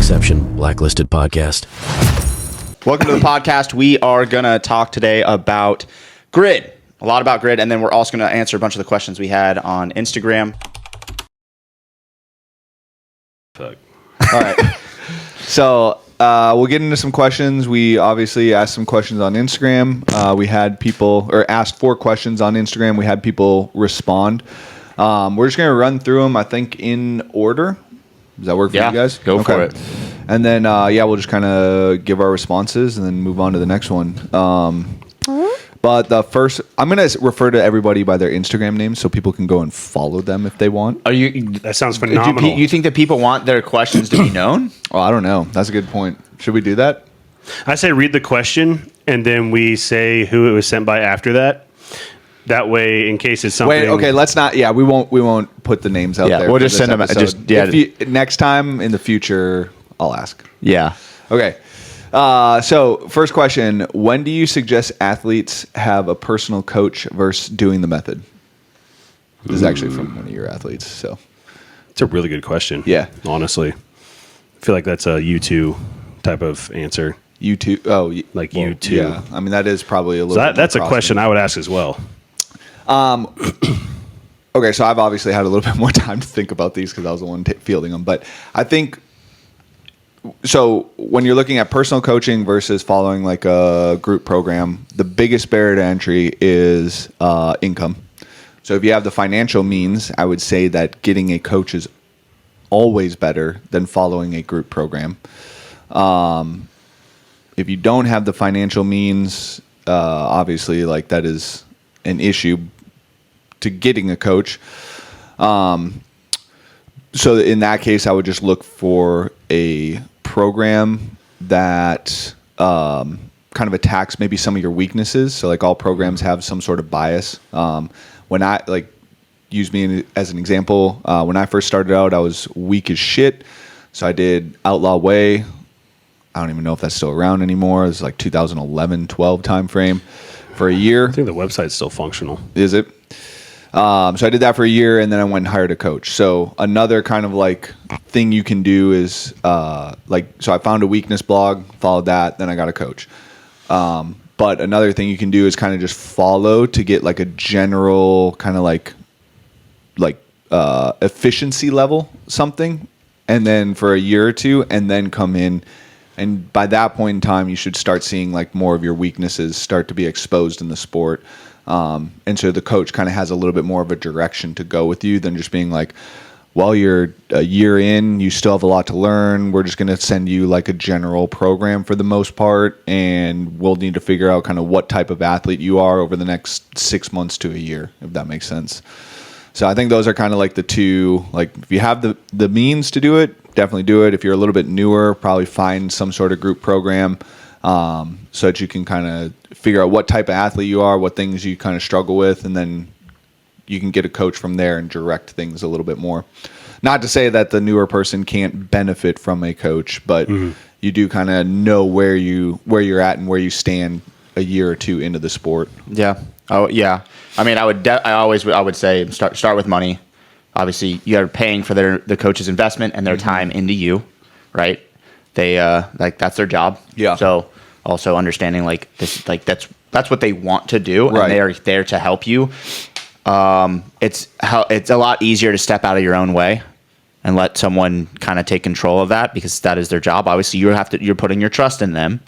Exception Blacklisted Podcast. Welcome to the podcast. We are going to talk today about grid, a lot about grid, and then we're also going to answer a bunch of the questions we had on Instagram. Fuck. All right. So we'll get into some questions. We obviously asked some questions on Instagram. We had people, or asked 4 questions on Instagram. We had people respond. We're just going to run through them, I think, in order. Does that work for you guys? Go for it. And then, we'll just kind of give our responses and then move on to the next one. But the first, I'm going to refer to everybody by their Instagram names so people can go and follow them if they want. That sounds phenomenal. You think that people want their questions to be known? Oh, I don't know. That's a good point. Should we do that? I say read the question and then we say who it was sent by after that. That way, in case it's something. Wait, okay, let's not. Yeah, we won't put the names out there. We'll just send them. Next time in the future, I'll ask. Yeah. Okay. So first question: when do you suggest athletes have a personal coach versus doing the method? This is actually from one of your athletes. So it's a really good question. Yeah. Honestly, I feel like that's a U2 type of answer. U2. Oh, like well, U2. Yeah. I mean, that is probably a little. So that's a question I would ask as well. Okay, so I've obviously had a little bit more time to think about these because I was the one fielding them. But I think, so when you're looking at personal coaching versus following like a group program, the biggest barrier to entry is income. So if you have the financial means, I would say that getting a coach is always better than following a group program. If you don't have the financial means, obviously like that is an issue to getting a coach. So in that case, I would just look for a program that kind of attacks maybe some of your weaknesses. So like all programs have some sort of bias. When I use me as an example, when I first started out, I was weak as shit. So I did Outlaw Way. I don't even know if that's still around anymore. It's like 2011-12 time frame for a year. I think the website's still functional. Is it? So I did that for a year, and then I went and hired a coach. So another kind of like thing you can do is so I found a weakness blog, followed that, then I got a coach. But another thing you can do is kind of just follow to get like a general kind of like efficiency level something, and then for a year or two, and then come in. And by that point in time, you should start seeing like more of your weaknesses start to be exposed in the sport. And so the coach kind of has a little bit more of a direction to go with you than just being like, well, you're a year in, you still have a lot to learn. We're just going to send you like a general program for the most part. And we'll need to figure out kind of what type of athlete you are over the next 6 months to a year, if that makes sense. So I think those are kind of like the two, like if you have the means to do it, definitely do it. If you're a little bit newer, probably find some sort of group program so that you can kind of figure out what type of athlete you are, what things you kind of struggle with, and then you can get a coach from there and direct things a little bit more. Not to say that the newer person can't benefit from a coach, but you do kind of know where you're at and where you stand a year or two into the sport. Yeah. Oh, yeah. I mean, I would say start with money. Obviously, you are paying for the coach's investment and their time into you, right? They that's their job. Yeah. So also understanding like this, like that's what they want to do, right. And they are there to help you. It's a lot easier to step out of your own way and let someone kind of take control of that because that is their job. Obviously, you're putting your trust in them,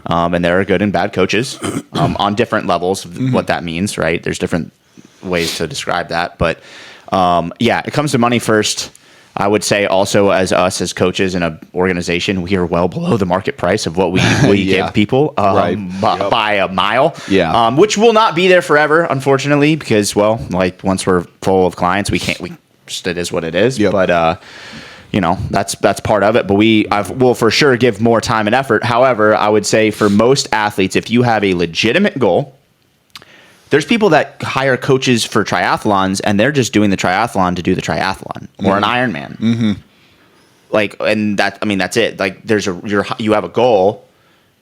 and there are good and bad coaches on different levels of what that means, right? There's different ways to describe that, but it comes to money first. I would say also as us as coaches in an organization, we are well below the market price of what we give people right. by a mile. Yeah. Which will not be there forever, unfortunately, because once we're full of clients, it is what it is. Yep. But that's part of it. But we'll for sure give more time and effort. However, I would say for most athletes, if you have a legitimate goal. There's people that hire coaches for triathlons, and they're just doing the triathlon to do the triathlon or an Ironman. Mm-hmm. That's it. Like, you have a goal,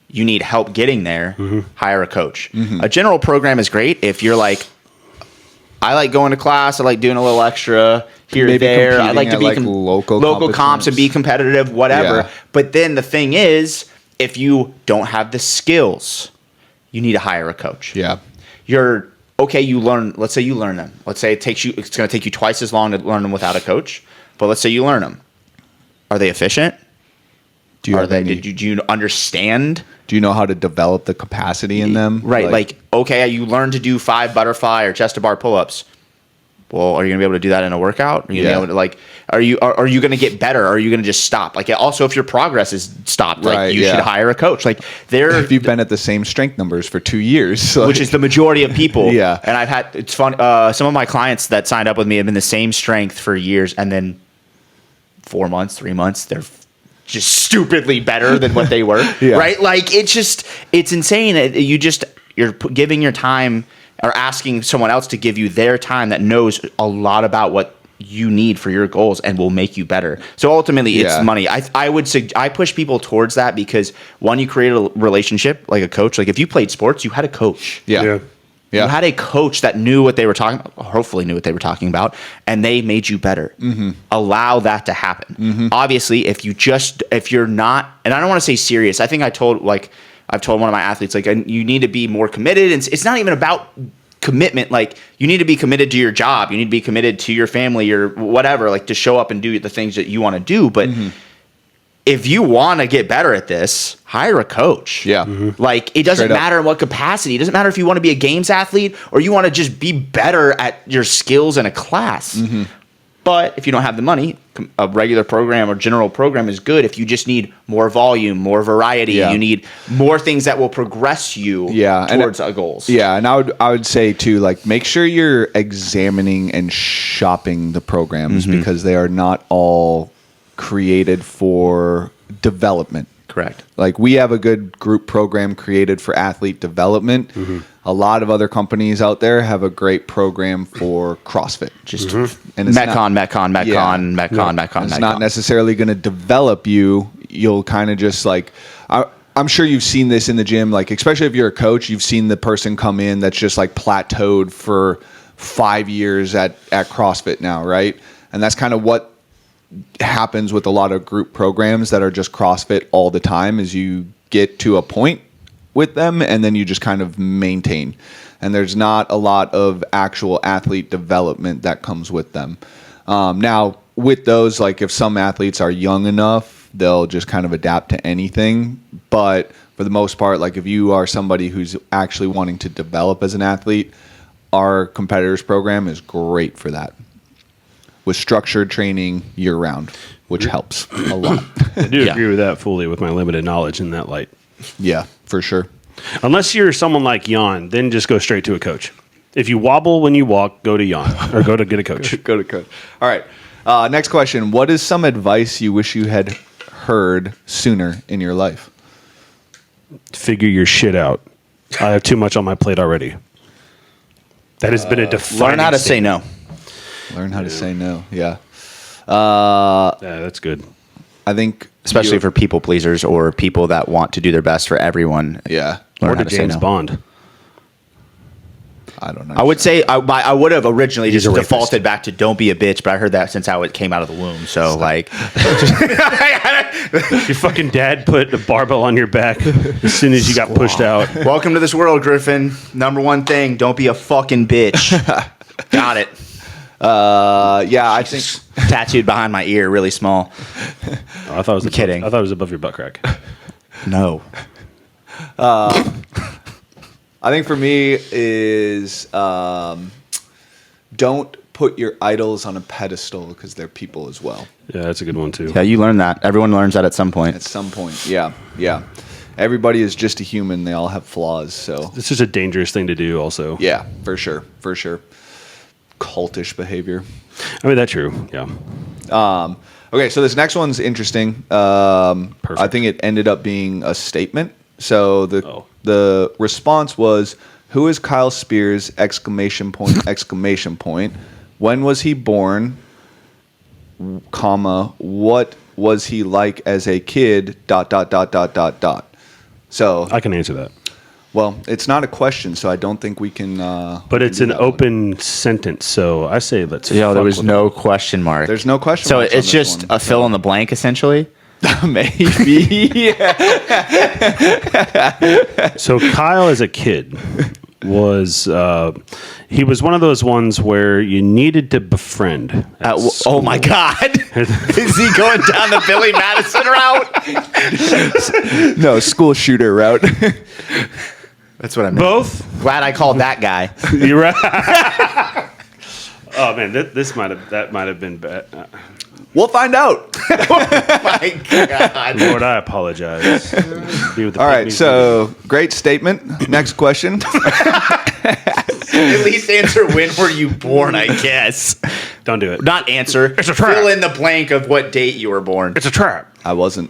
you need help getting there. Hire a coach. A general program is great if you're like I like going to class. I like doing a little extra here or Maybe there. I like to competing be at, local comps and be competitive, whatever. Yeah. But then the thing is, if you don't have the skills, you need to hire a coach. Yeah. You learn. Let's say you learn them. Let's say it's going to take you twice as long to learn them without a coach. But let's say you learn them. Are they efficient? Do you understand? Do you know how to develop the capacity in them? Right. Like, okay, you learn to do 5 butterfly or chest to bar pull-ups. Well, are you gonna be able to do that in a workout? Are you gonna be able to, like, are you gonna get better? Or are you gonna just stop? Like, also, if your progress is stopped, like, you should hire a coach. Like, if you've been at the same strength numbers for 2 years, like, which is the majority of people. Yeah. And it's fun. Some of my clients that signed up with me have been the same strength for years, and then 4 months, 3 months, they're just stupidly better than what they were. Yeah. Right? Like, it's insane. You're giving your time or asking someone else to give you their time that knows a lot about what you need for your goals and will make you better. So ultimately, it's money. I would say I push people towards that because, one, you create a relationship like a coach. Like, if you played sports, you had a coach. Yeah. You had a coach that knew what they were talking about, hopefully knew what they were talking about, and they made you better. Mm-hmm. Allow that to happen. Mm-hmm. Obviously, if you're not, and I don't want to say serious, I think I've told one of my athletes, like, you need to be more committed. And it's not even about commitment. Like, you need to be committed to your job. You need to be committed to your family or whatever, like, to show up and do the things that you want to do. But if you want to get better at this, hire a coach. Yeah. Mm-hmm. Like, it doesn't matter in what capacity. It doesn't matter if you want to be a games athlete or you want to just be better at your skills in a class. Mm-hmm. But if you don't have the money, a regular program or general program is good. If you just need more volume, more variety, you need more things that will progress you towards goals. Yeah, and I would say too, like, make sure you're examining and shopping the programs because they are not all created for development. Correct. Like, we have a good group program created for athlete development. Mm-hmm. A lot of other companies out there have a great program for CrossFit. Just and it's Metcon. It's not necessarily going to develop you. You'll kind of just, like, I'm sure you've seen this in the gym, like, especially if you're a coach, you've seen the person come in that's just, like, plateaued for 5 years at CrossFit now, right? And that's kind of what happens with a lot of group programs that are just CrossFit all the time, is you get to a point with them and then you just kind of maintain, and there's not a lot of actual athlete development that comes with them. Now with those, like, if some athletes are young enough, they'll just kind of adapt to anything, but for the most part, like, if you are somebody who's actually wanting to develop as an athlete, our competitors program is great for that, with structured training year round, which helps a lot. I do agree with that fully with my limited knowledge in that light. Yeah, for sure. Unless you're someone like Jan, then just go straight to a coach. If you wobble when you walk, go to Jan or go to get a coach. Go to coach. All right. Next question. What is some advice you wish you had heard sooner in your life? Figure your shit out. I have too much on my plate already. That has been a defining Learn how to say statement. no. Learn how to say no. Yeah. Yeah, that's good. I think, Especially for people pleasers or people that want to do their best for everyone. yeah. Learn Or how to to say James no. Bond. I don't know. I would say I would have originally He's just a rapist. defaulted back to don't be a bitch, but I heard that since how it came out of the womb. So, like, Your fucking dad put a barbell on your back as soon as you got pushed out. welcome to this world, Griffin. Number one thing, don't be a fucking bitch. Got it. yeah, I think Tattooed behind my ear, really small. Oh, I thought it was kidding. I thought it was above your butt crack. No. I think for me is don't put your idols on a pedestal because they're people as well. Yeah, that's a good one too. Yeah, you learn that. Everyone learns that at some point. At some point, yeah. Everybody is just a human. They all have flaws. So This is a dangerous thing to do also. yeah, for sure. Cultish behavior. I mean, that's true. Yeah. Okay, so this next one's interesting. I think it ended up being a statement. So the response was, "Who is Kyle Spears?" ! When was he born? Comma. What was he like as a kid? ... So I can answer that. Well, it's not a question, so I don't think we can. But it's an open sentence, so I say let's. Yo, there fuck was with no question mark. There's no question. So marks on it's this just one, a fill in the blank, essentially. maybe. it. So Kyle, as a kid, was he was one of those ones where you needed to befriend. at Oh school. my God! Is he going down the Billy Madison route? No, school shooter route. That's what I meant. Both. Glad I called that guy. You're right. Oh man, that might have been bad. We'll find out. My God. Lord, I apologize. Be with the All right, pygmies. so great statement. Next question. At least answer when were you born, I guess. Don't do it. Not answer. It's a trap. Fill in the blank of what date you were born. It's a trap. I wasn't.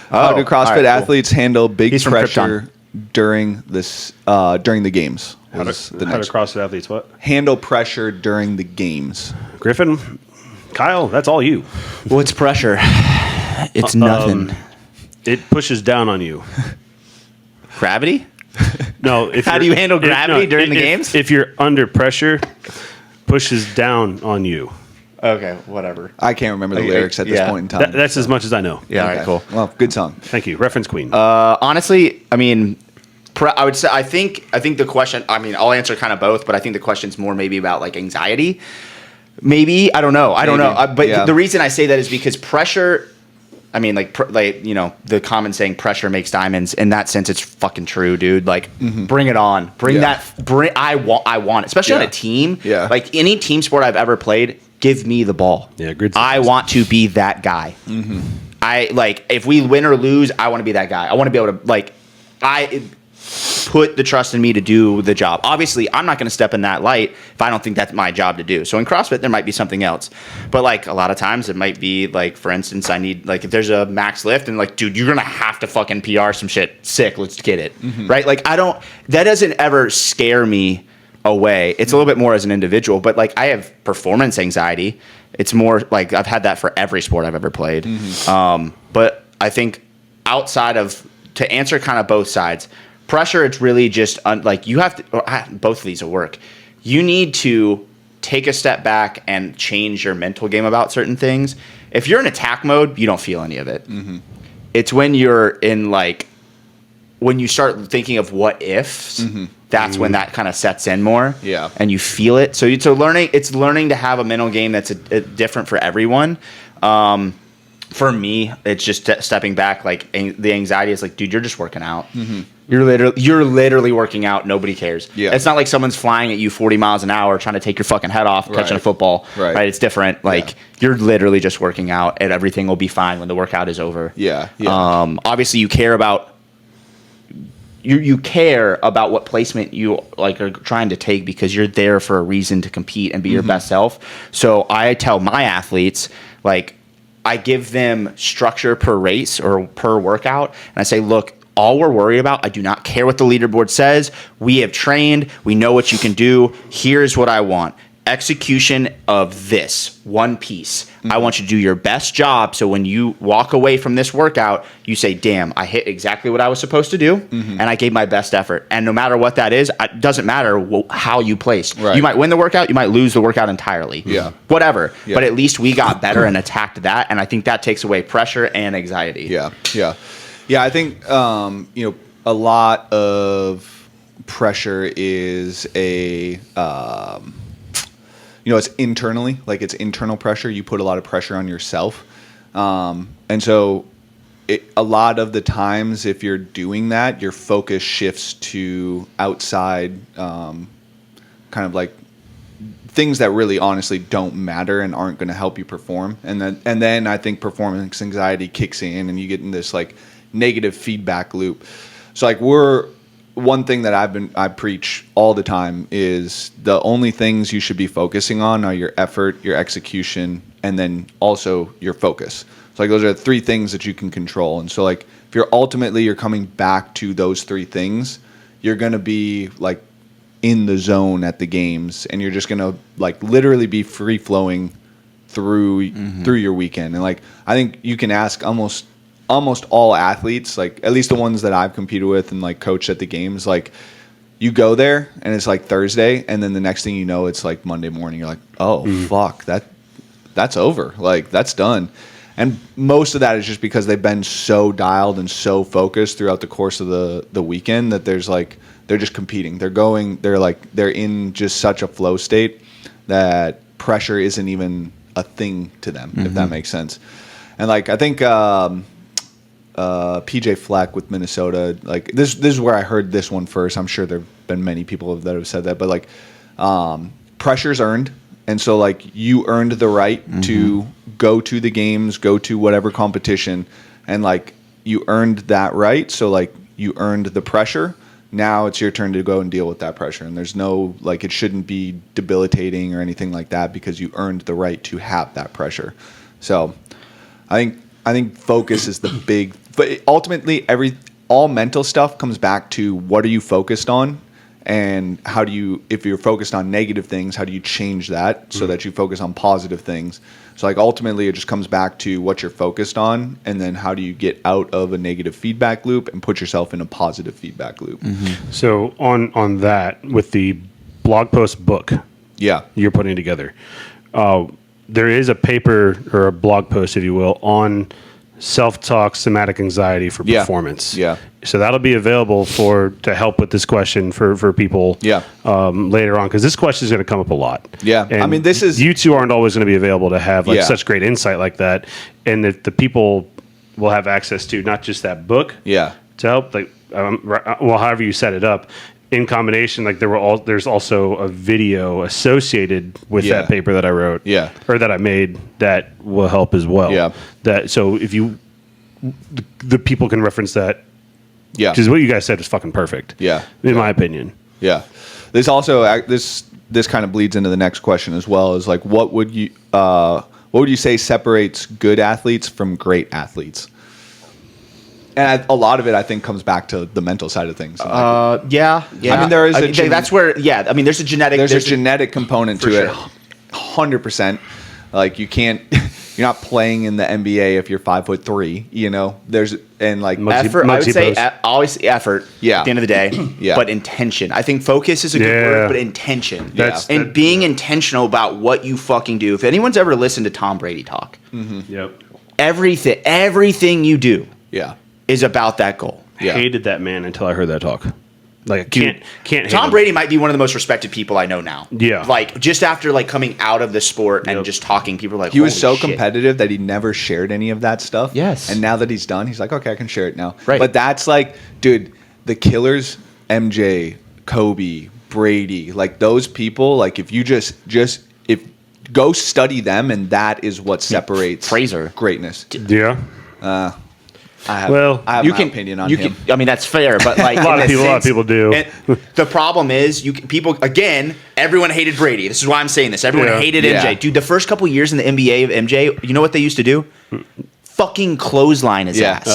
How do CrossFit all right, cool. athletes handle big He's from pressure during the games? How do Was the next- CrossFit athletes what? handle pressure during the games? Griffin, Kyle, that's all you. What's pressure? It's nothing. It pushes down on you. Gravity? No, if How do you're- you handle if- gravity no, during the if- games? If you're under pressure, pushes down on you. Okay, whatever. I can't remember the Okay, lyrics at this yeah. point in time. That's as much as I know. Yeah, all Okay. right, cool. Well, good song. Thank you. Reference Queen. Honestly, I mean, I would say I think the question. I mean, I'll answer kind of both, but I think the question's more maybe about like anxiety. Maybe I don't know. I don't Maybe. know. But Yeah. the reason I say that is because pressure. I mean, like the common saying, "Pressure makes diamonds." In that sense, it's fucking true, dude. Like, bring it on. Bring Yeah. that. I want it, especially on Yeah. a team. Yeah. Like any team sport I've ever played, give me the ball. Yeah, grid I systems. want to be that guy. I like if we win or lose, I want to be that guy. I want to be able to put the trust in me to do the job. Obviously, I'm not going to step in that light if I don't think that's my job to do. So in CrossFit, there might be something else. But like a lot of times it might be like, for instance, I need like if there's a max lift and like, dude, you're going to have to fucking PR some shit. Sick. Let's get it. Right? Like that doesn't ever scare me away. It's a little bit more as an individual, but like I have performance anxiety. It's more like I've had that for every sport I've ever played. But I think outside of, to answer kind of both sides, pressure, it's really just like you have to, both of these will work. You need to take a step back and change your mental game about certain things. If you're in attack mode, you don't feel any of it. It's when you're in like, when you start thinking of what ifs, that's when that kind of sets in more. Yeah. And you feel it. So it's learning to have a mental game that's different for everyone. For me, it's just stepping back. Like the anxiety is like, dude, you're just working out. You're literally working out. Nobody cares. Yeah. It's not like someone's flying at you 40 miles an hour trying to take your fucking head off catching a Right. football. Right. It's different. Like you're literally just working out, and everything will be fine when the workout is over. Yeah. Obviously, you care about you care about what placement you like are trying to take because you're there for a reason to compete and be your best self. So I tell my athletes, like, I give them structure per race or per workout, and I say, look, all we're worried about, I do not care what the leaderboard says. We have trained. We know what you can do. Here's what I want. Execution of this one piece. I want you to do your best job, so when you walk away from this workout, you say, damn, I hit exactly what I was supposed to do, and I gave my best effort. And no matter what that is, it doesn't matter how you placed. Right. You might win the workout, you might lose the workout entirely. Yeah. Whatever. Yeah. But at least we got better and attacked that, and I think that takes away pressure and anxiety. Yeah. I think a lot of pressure is it's internally, like it's internal pressure. You put a lot of pressure on yourself, and so a lot of the times, if you're doing that, your focus shifts to outside, kind of like things that really honestly don't matter and aren't going to help you perform. And then I think performance anxiety kicks in, and you get in this like negative feedback loop. So like one thing that I preach all the time is the only things you should be focusing on are your effort, your execution, and then also your focus. So like those are the three things that you can control. And so like if you're coming back to those three things, you're going to be like in the zone at the games, and you're just going to like literally be free flowing through your weekend. And like I think you can ask almost almost all athletes, like at least the ones that I've competed with and like coached at the games, like you go there and it's like Thursday, and then the next thing you know, it's like Monday morning. You're like, oh fuck, that's over. Like that's done. And most of that is just because they've been so dialed and so focused throughout the course of the weekend that there's like they're just competing. They're in just such a flow state that pressure isn't even a thing to them, if that makes sense. And like I think PJ Fleck with Minnesota, like this is where I heard this one first. I'm sure there've been many people that have said that, but like pressure's earned. And so like you earned the right to go to the games, go to whatever competition, and like you earned that right. So like you earned the pressure. Now it's your turn to go and deal with that pressure. And there's no, like, it shouldn't be debilitating or anything like that because you earned the right to have that pressure. So I think focus is the big, but ultimately all mental stuff comes back to what are you focused on, and how do you, if you're focused on negative things, how do you change that so that you focus on positive things? So like ultimately it just comes back to what you're focused on, and then how do you get out of a negative feedback loop and put yourself in a positive feedback loop. So on that, with the blog post book you're putting together, there is a paper or a blog post, if you will, on self-talk, somatic anxiety for performance. Yeah. So that'll be available to help with this question for people later on, because this question is going to come up a lot. Yeah. And I mean, you two aren't always going to be available to have such great insight like that, and the people will have access to not just that book to help, like however you set it up. In combination, like there's also a video associated with that paper that I wrote, or that I made, that will help as well. Yeah. That so if the people can reference that. Yeah. Because what you guys said is fucking perfect. Yeah. In my opinion. Yeah. There's also this kind of bleeds into the next question as well. Is like what would you say separates good athletes from great athletes? And a lot of it, I think, comes back to the mental side of things. Yeah. I mean, there is that's where. Yeah. I mean, there's a genetic. There's a genetic component to it. 100%. Like you can't. You're not playing in the NBA if you're 5'3". You know. There's and like effort. I would say always effort. Yeah. At the end of the day. Yeah. But intention. I think focus is a good word, but intention. And being intentional about what you fucking do. If anyone's ever listened to Tom Brady talk, everything you do. Is about that goal. Hated that man until I heard that talk. Like, can't hate Tom him. Brady might be one of the most respected people I know now. Yeah. Like, just after, like, coming out of the sport and just talking, people are like, he was so holy shit. competitive that he never shared any of that stuff. Yes. And now that he's done, he's like, okay, I can share it now. Right. But that's like, dude, the killers, MJ, Kobe, Brady, like those people, like if you just go study them, and that is what separates Fraser greatness. Yeah. I have my opinion on him. I mean, that's fair, but like a lot of people do. And the problem is, everyone hated Brady. This is why I'm saying this. Everyone hated MJ. Yeah. Dude, the first couple years in the NBA of MJ, you know what they used to do? Fucking clothesline his ass.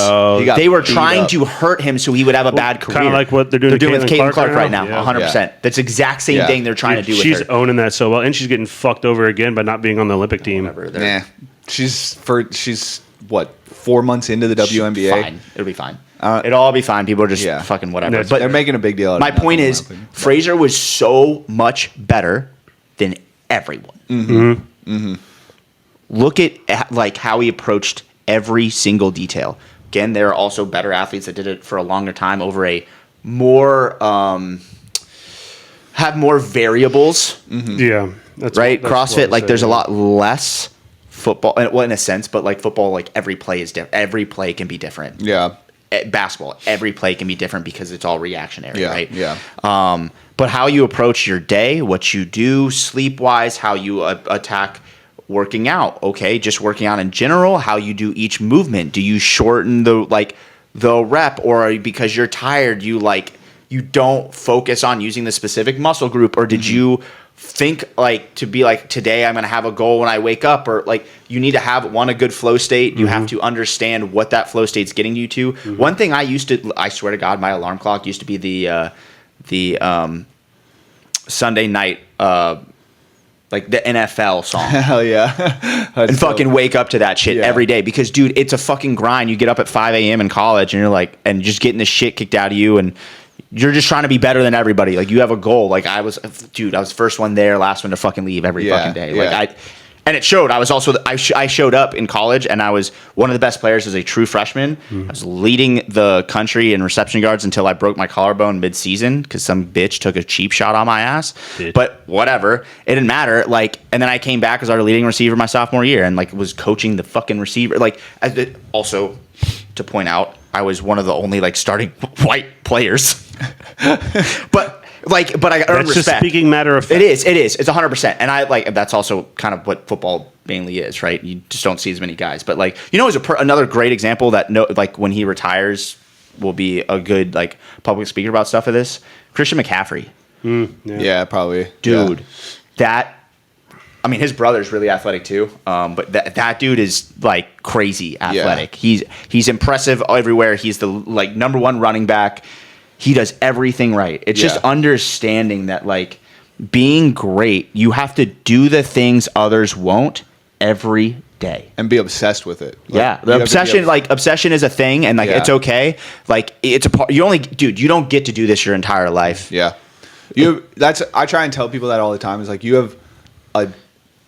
They were trying to hurt him so he would have a bad career. Kind of like what they're doing with Caitlin Clark right now. Yeah. 100%. That's the exact same thing they're trying to do with her. She's owning that so well, and she's getting fucked over again by not being on the Olympic team. Whatever, She's what, 4 months into the WNBA? Fine. It'll be fine. It'll all be fine. People are just fucking whatever. No, but they're making a big deal out of my nothing, point in my is, opinion. Fraser was so much better than everyone. Look at like how he approached every single detail. Again, there are also better athletes that did it for a longer time over a more have more variables. Yeah, that's right. That's CrossFit, like there's a lot less football. Well, in a sense, but like football, like every play is different. Every play can be different. Yeah. Basketball, every play can be different because it's all reactionary, right? Yeah. But how you approach your day, what you do sleep-wise, how you attack working out, okay, just working out in general, how you do each movement. Do you shorten the rep, or because you're tired, you don't focus on using the specific muscle group, or did you think like to be like, today I'm going to have a goal when I wake up, or like you need to have a good flow state. You have to understand what that flow state's getting you to. One thing I swear to God, my alarm clock used to be the Sunday night like the NFL song. Hell yeah. And fucking wake up to that shit every day because, dude, it's a fucking grind. You get up at 5 a.m. in college and you're like, and just getting the shit kicked out of you, and you're just trying to be better than everybody. Like, you have a goal. Like, I was first one there, last one to fucking leave every fucking day. Like, and it showed. I was also I showed up in college, and I was one of the best players as a true freshman. I was leading the country in reception yards until I broke my collarbone mid-season because some bitch took a cheap shot on my ass. But whatever, it didn't matter. Like, and then I came back as our leading receiver my sophomore year, and like was coaching the fucking receiver. Like, also to point out, I was one of the only like starting white players, but I earn respect. Just speaking matter of fact. It is. It's 100%. And I like that's also kind of what football mainly is, right? You just don't see as many guys. But like, is another great example that like when he retires will be a good like public speaker about stuff of this. Christian McCaffrey. Yeah, probably. Dude, I mean, his brother's really athletic too. But that dude is like crazy athletic. Yeah. He's impressive everywhere. He's the like number one running back. He does everything right. It's just understanding that, like, being great, you have to do the things others won't every day. And be obsessed with it. Like, the obsession, obsession is a thing, and, like, it's okay. Like, it's a part. You don't get to do this your entire life. Yeah. I try and tell people that all the time. Is like, you have a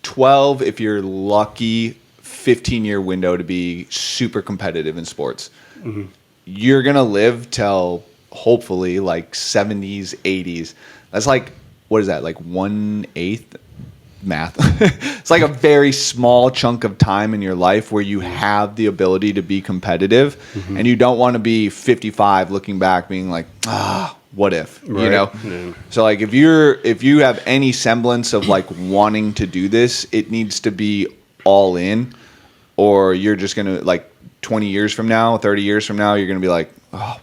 12, if you're lucky, 15-year window to be super competitive in sports. Mm-hmm. You're going to live till hopefully like 70s, 80s. That's like, what is that? Like 1/8 math. It's like a very small chunk of time in your life where you have the ability to be competitive, and you don't want to be 55 looking back being like, what if, right. you know? Yeah. So like if you have any semblance of like wanting to do this, it needs to be all in, or you're just going to like 20 years from now, 30 years from now, you're going to be like,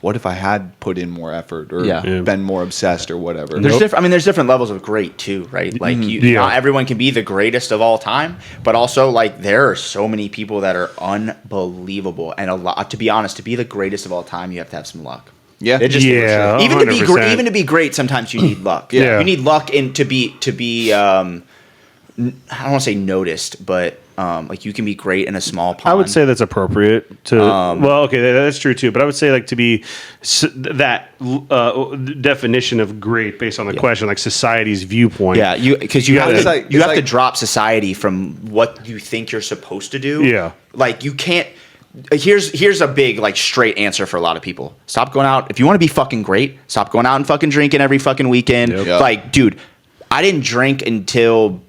what if I had put in more effort or been more obsessed or whatever? There's different levels of great too, right? Like not everyone can be the greatest of all time, but also like there are so many people that are unbelievable, and a lot. To be honest, to be the greatest of all time, you have to have some luck. Yeah, even to be great. Even to be great, sometimes you need luck. You need luck to be. I don't want to say noticed, but like you can be great in a small pond. I would say that's appropriate to. Well, okay, that's true too. But I would say like to be that definition of great based on the question, like society's viewpoint. Yeah, because you have to drop society from what you think you're supposed to do. Yeah, like you can't. Here's a big like straight answer for a lot of people. Stop going out if you want to be fucking great. Stop going out and fucking drinking every fucking weekend. Yep. Like, dude, I didn't drink until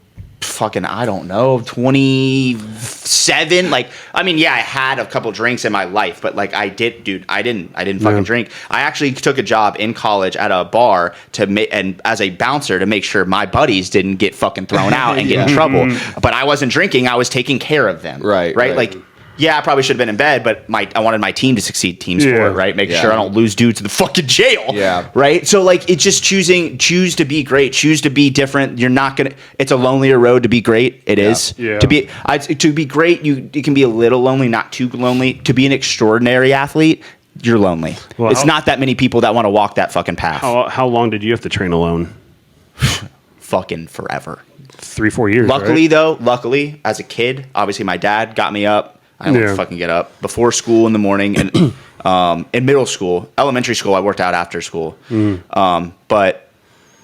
fucking, I don't know, 27. Like, I mean, I had a couple drinks in my life, but like I didn't fucking drink. I actually took a job in college at a bar and as a bouncer to make sure my buddies didn't get fucking thrown out and get in trouble. But I wasn't drinking. I was taking care of them. Right. Like, I probably should have been in bed, but I wanted my team to succeed, team sport, right? Making sure I don't lose dudes to the fucking jail. Yeah. Right? So, like, it's just choose to be great. Choose to be different. You're not going to, it's a lonelier road to be great. It is. Yeah. To be great, you can be a little lonely, not too lonely. To be an extraordinary athlete, you're lonely. Well, it's not that many people that want to walk that fucking path. How long did you have to train alone? Fucking forever. 3-4 years. Luckily, as a kid, obviously my dad got me up. I don't fucking get up before school in the morning, and in middle school, elementary school, I worked out after school. But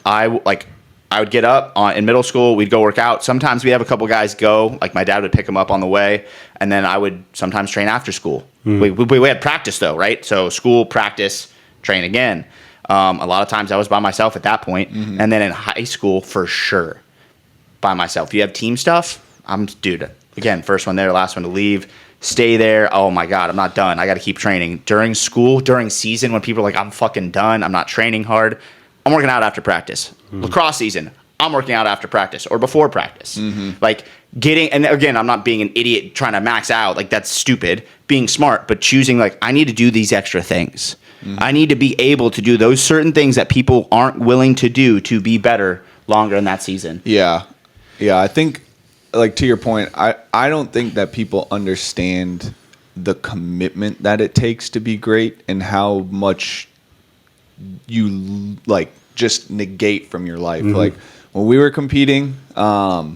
I would get up in middle school. We'd go work out. Sometimes we have a couple guys go. Like my dad would pick them up on the way, and then I would sometimes train after school. We had practice though, right? So school, practice, train again. A lot of times I was by myself at that point. And then in high school, for sure, by myself. If you have team stuff, again, first one there, last one to leave. Stay there. Oh my God, I'm not done. I got to keep training. During school, during season, when people are like, I'm fucking done, I'm not training hard, I'm working out after practice. Lacrosse season, I'm working out after practice or before practice. Like and again, I'm not being an idiot trying to max out. Like that's stupid. Being smart, but choosing like, I need to do these extra things. I need to be able to do those certain things that people aren't willing to do to be better longer in that season. Yeah. I think, like to your point, I don't think that people understand the commitment that it takes to be great and how much you like just negate from your life. Like when we were competing, I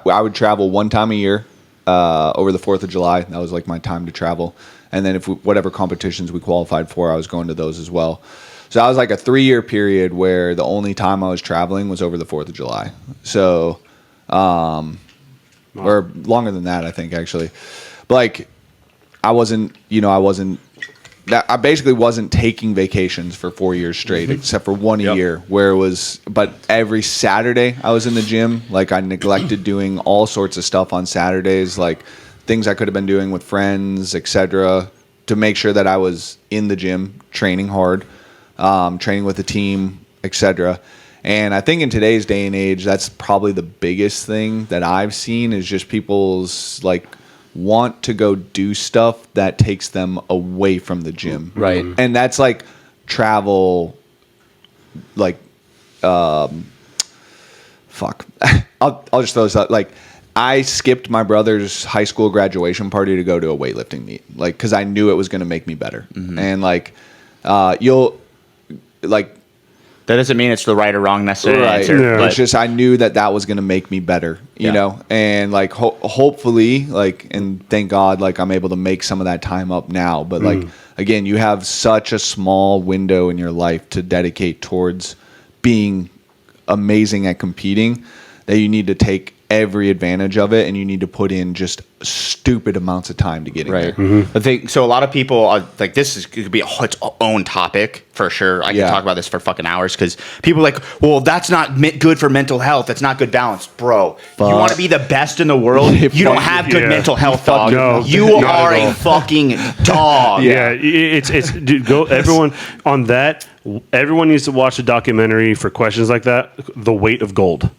would travel one time a year over the 4th of July. That was like my time to travel. And then whatever competitions we qualified for, I was going to those as well. So that was like a 3-year period where the only time I was traveling was over the 4th of July. So, or longer than that, I think, actually. But like, I basically wasn't taking vacations for 4 years straight, except for one a year where it was, but every Saturday I was in the gym. Like, I neglected doing all sorts of stuff on Saturdays, like things I could have been doing with friends, etc., to make sure that I was in the gym, training hard, training with the team, etc. And I think in today's day and age, that's probably the biggest thing that I've seen is just people's like want to go do stuff that takes them away from the gym. Right. And that's like travel, like, fuck. I'll just throw this out. Like, I skipped my brother's high school graduation party to go to a weightlifting meet, like, because I knew it was going to make me better. And like, you'll like. That doesn't mean it's the right or wrong necessarily answer. Yeah. It's just I knew that was going to make me better, you know? And like hopefully, like, and thank God, like, I'm able to make some of that time up now. But like, again, you have such a small window in your life to dedicate towards being amazing at competing that you need to take every advantage of it, and you need to put in just stupid amounts of time to get in there. I think so. A lot of people are, like, this could be its own topic for sure. I can talk about this for fucking hours because people are like, well, that's not good for mental health. That's not good balance, bro. You want to be the best in the world? You don't have good mental health, dog. No, you are a fucking dog. It's dude. Go everyone on that. Everyone needs to watch a documentary for questions like that. The Weight of Gold.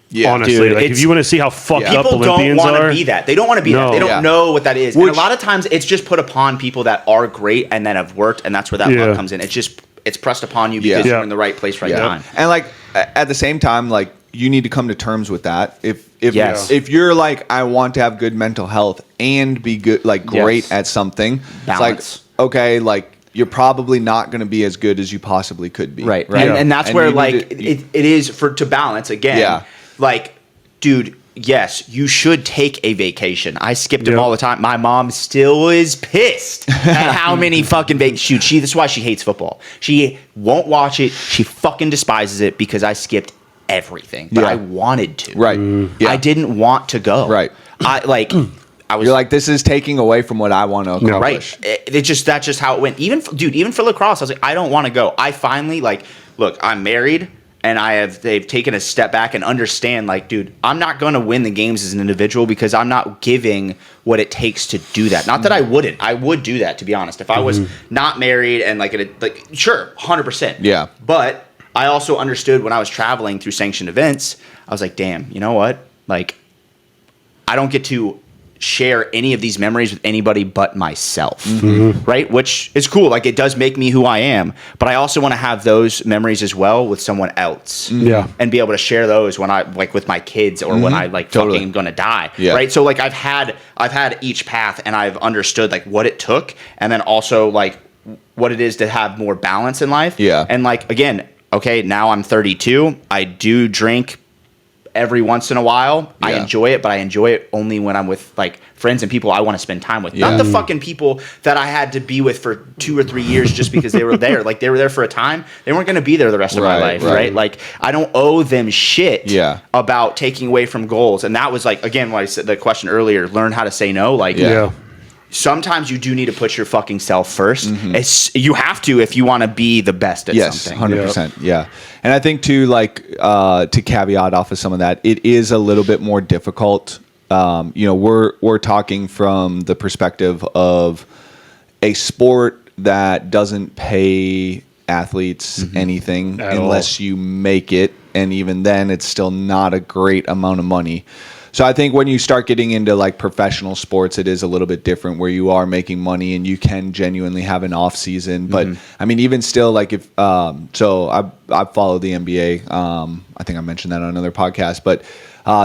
Yeah, honestly, dude, like if you want to see how fucked up Olympians don't are, want to be that. They don't want to be that. They don't know what that is. And a lot of times, it's just put upon people that are great and that have worked, and that's where that luck comes in. It's pressed upon you because you're in the right place, right time. And like at the same time, like you need to come to terms with that. If you're like, I want to have good mental health and be good, like great at something, balance. It's like, okay, like, you're probably not going to be as good as you possibly could be. Right. And that's where like it is to balance again. Yeah. Like, dude, yes, you should take a vacation. I skipped them all the time. My mom still is pissed at how many fucking shoot. This is why she hates football. She won't watch it. She fucking despises it because I skipped everything. But I wanted to. Right. I didn't want to go. Right. You're like, this is taking away from what I want to accomplish. Right. That's just how it went. Even for lacrosse, I was like, I don't want to go. I finally, like, look, I'm married. And they've taken a step back and understand, like, dude, I'm not going to win the games as an individual because I'm not giving what it takes to do that. Not that I wouldn't. I would do that, to be honest. If I was not married and sure, 100%. Yeah. But I also understood when I was traveling through sanctioned events, I was like, damn, you know what? Like, I don't get to share any of these memories with anybody but myself, right? Which is cool. Like, it does make me who I am, but I also want to have those memories as well with someone else, and be able to share those when I like with my kids or when I like fucking gonna die, right? So like I've had each path and I've understood like what it took, and then also like what it is to have more balance in life. And like again, okay, now I'm 32. I do drink every once in a while. I enjoy it, but I enjoy it only when I'm with like friends and people I want to spend time with. Not the fucking people that I had to be with for 2 or 3 years just because they were there. Like, they were there for a time. They weren't going to be there the rest of my life, right? Like, I don't owe them shit about taking away from goals. And that was like, again, when I said the question earlier, learn how to say no. Like, sometimes you do need to put your fucking self first. You have to if you want to be the best at something. 100%. Yeah. And I think too, like, to caveat off of some of that, it is a little bit more difficult. We're talking from the perspective of a sport that doesn't pay athletes anything unless you make it. And even then, it's still not a great amount of money. So I think when you start getting into like professional sports, it is a little bit different where you are making money and you can genuinely have an off season. But I mean, even still, like if so, I follow the NBA. I think I mentioned that on another podcast. But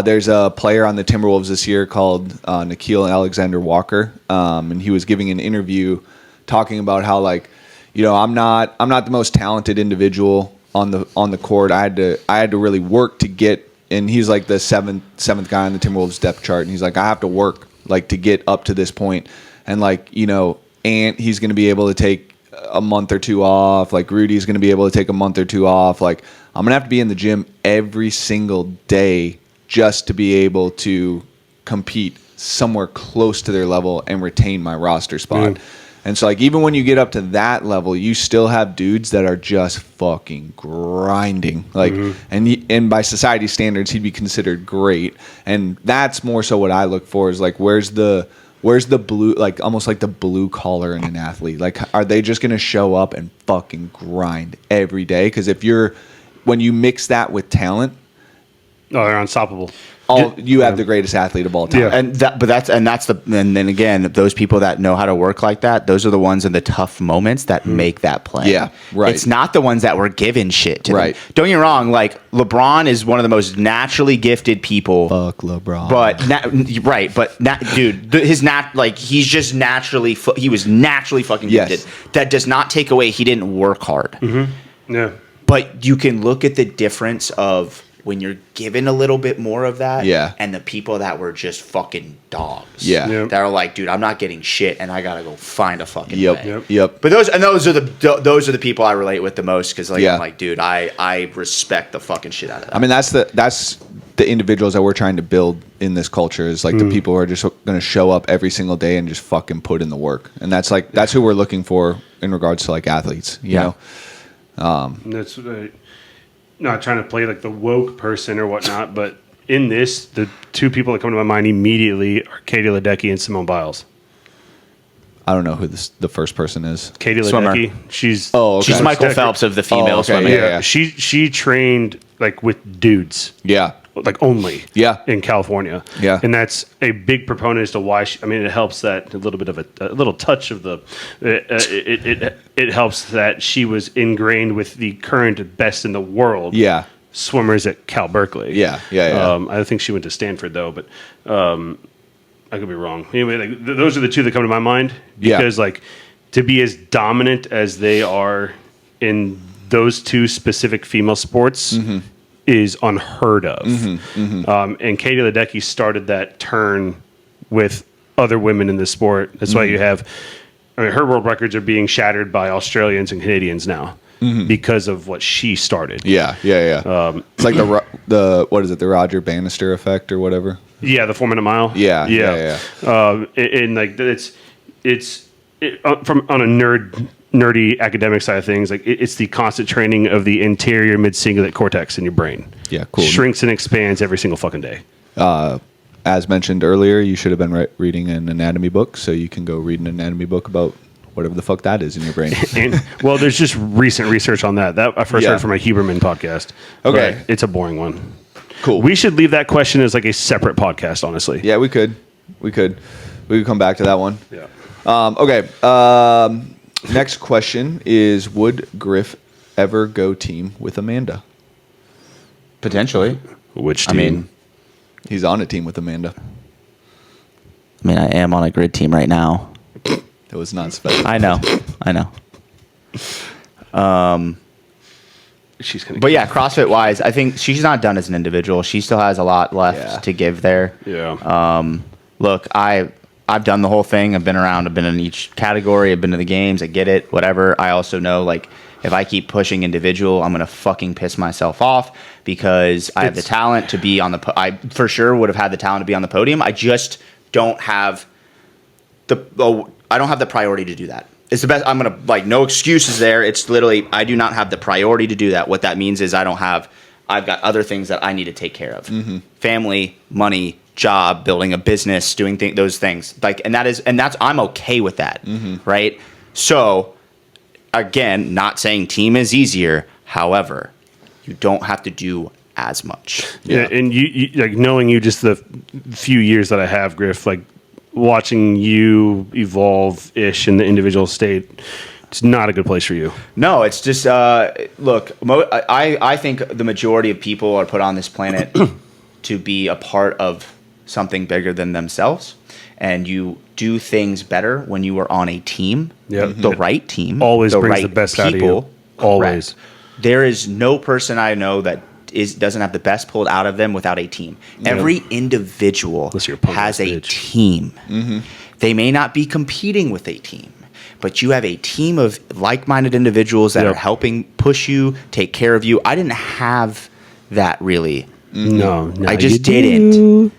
there's a player on the Timberwolves this year called Nikhil Alexander-Walker, and he was giving an interview talking about how like, I'm not the most talented individual on the court. I had to really work to get and he's like the seventh guy on the Timberwolves depth chart, and he's like, I have to work like to get up to this point, and like and he's going to be able to take a month or two off. Like Rudy's going to be able to take a month or two off. Like I'm going to have to be in the gym every single day just to be able to compete somewhere close to their level and retain my roster spot. And so like even when you get up to that level, you still have dudes that are just fucking grinding. Like and by society standards, he'd be considered great. And that's more so what I look for is like where's the blue, like almost like the blue collar in an athlete? Like are they just going to show up and fucking grind every day? Because when you mix that with talent, they're unstoppable. You have the greatest athlete of all time. Yeah. And then again, those people that know how to work like that, those are the ones in the tough moments that make that play. Yeah, right. It's not the ones that were given shit to right. them. Don't get me wrong, like LeBron is one of the most naturally gifted people. Fuck LeBron. He's just naturally he was naturally fucking gifted. That does not take away he didn't work hard. Yeah. But you can look at the difference of when you're given a little bit more of that, and the people that were just fucking dogs, that are like, dude, I'm not getting shit, and I gotta go find a fucking way. Yep. But those are the people I relate with the most because I'm like, dude, I respect the fucking shit out of that. I mean, that's the individuals that we're trying to build in this culture is like the people who are just going to show up every single day and just fucking put in the work, and that's who we're looking for in regards to like athletes, you know. That's not trying to play like the woke person or whatnot, but in this, the two people that come to my mind immediately are Katie Ledecky and Simone Biles. I don't know who the first person is. Katie Ledecky. She's she's Michael Phelps of the female swimming. Yeah. She trained like with dudes. Yeah. Like only. Yeah. In California. Yeah. And that's a big proponent as to why. It helps that a little bit of a little touch of the. It helps that she was ingrained with the current best in the world. Yeah. Swimmers at Cal Berkeley. Yeah. I think she went to Stanford though, but I could be wrong. Anyway, those are the two that come to my mind because like to be as dominant as they are in those two specific female sports. Is unheard of. And Katie Ledecky started that turn with other women in the sport. That's why you have, her world records are being shattered by Australians and Canadians now because of what she started. Yeah. It's like the what is it? The Roger Bannister effect or whatever. Yeah, the 4 minute mile. Yeah. And like it's from on a nerdy academic side of things, like it's the constant training of the anterior mid-cingulate cortex in your brain. Yeah, cool. Shrinks and expands every single fucking day. As mentioned earlier, you should have been reading an anatomy book, so you can go read an anatomy book about whatever the fuck that is in your brain. Well, there's just recent research on that. That I first heard from a Huberman podcast. Okay. It's a boring one. Cool. We should leave that question as like a separate podcast, honestly. Yeah, we could come back to that one. Yeah. Okay. Next question is: would Griff ever go team with Amanda? Potentially. Which team? I mean, he's on a team with Amanda. I am on a grid team right now. It was not special. I know. She's gonna. But yeah, CrossFit wise, I think she's not done as an individual. She still has a lot left to give there. Yeah. Look, I've done the whole thing. I've been around. I've been in each category. I've been to the games. I get it. Whatever. I also know, like, if I keep pushing individual, I'm gonna fucking piss myself off because I have the talent to be on the. I for sure would have had the talent to be on the podium. I just don't have I don't have the priority to do that. It's the best. I'm gonna no excuses there. It's literally I do not have the priority to do that. What that means is I've got other things that I need to take care of. Family, money, job, building a business, doing those things. I'm okay with that, right? So, again, not saying team is easier. However, you don't have to do as much. Yeah, and you like knowing you just the few years that I have, Griff, like watching you evolve ish in the individual state. It's not a good place for you. No, it's just look. I think the majority of people are put on this planet to be a part of something bigger than themselves, and you do things better when you are on a team, the right team. Always brings right the best people. out of you. Always. Correct. There is no person I know that doesn't have the best pulled out of them without a team. Every individual has a team. They may not be competing with a team, but you have a team of like-minded individuals that are helping push you, take care of you. I didn't have that really. No, I just didn't.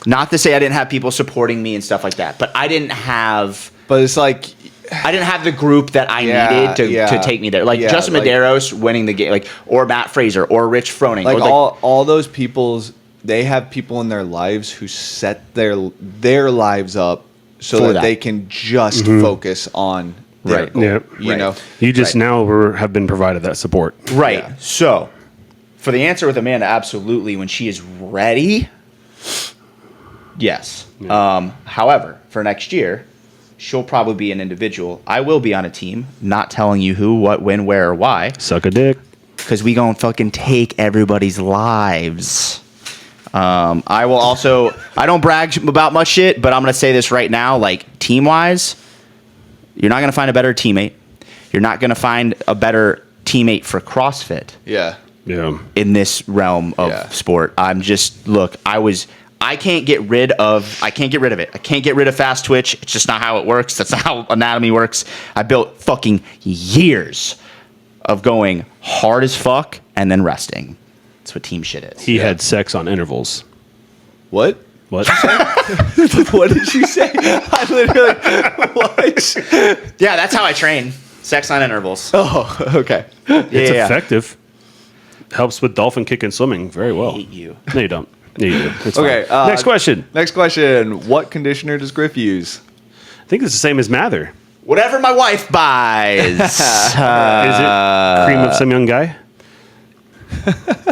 Not to say I didn't have people supporting me and stuff like that, but I didn't have. But it's like I didn't have the group that I needed to take me there. Like Justin Medeiros winning the game, like or Matt Fraser or Rich Froning. Like, or all those people's, they have people in their lives who set their lives up so that they can just focus on their goal. Yep. You know, you just now have been provided that support. Right. Yeah. So, for the answer with Amanda, absolutely. When she is ready, yes. Yeah. However, for next year, she'll probably be an individual. I will be on a team, not telling you who, what, when, where, or why. Suck a dick. Because we gonna fucking take everybody's lives. I will also, I don't brag about much shit, but I'm going to say this right now, like team-wise, you're not going to find a better teammate. You're not going to find a better teammate for CrossFit. Yeah. In this realm of sport. I'm just, look, I can't get rid of it. I can't get rid of fast twitch. It's just not how it works. That's not how anatomy works. I built fucking years of going hard as fuck and then resting. That's what team shit is. He had sex on intervals. What? What? What did you say? I literally, what? Yeah, that's how I train. Sex on intervals. Oh, okay. It's effective. Helps with dolphin kick and swimming very well. I hate you. No, you don't. Yeah, you do. It's Okay. fine. Next question. Next question. What conditioner does Griff use? I think it's the same as Mather. Whatever my wife buys. Is it cream of some young guy?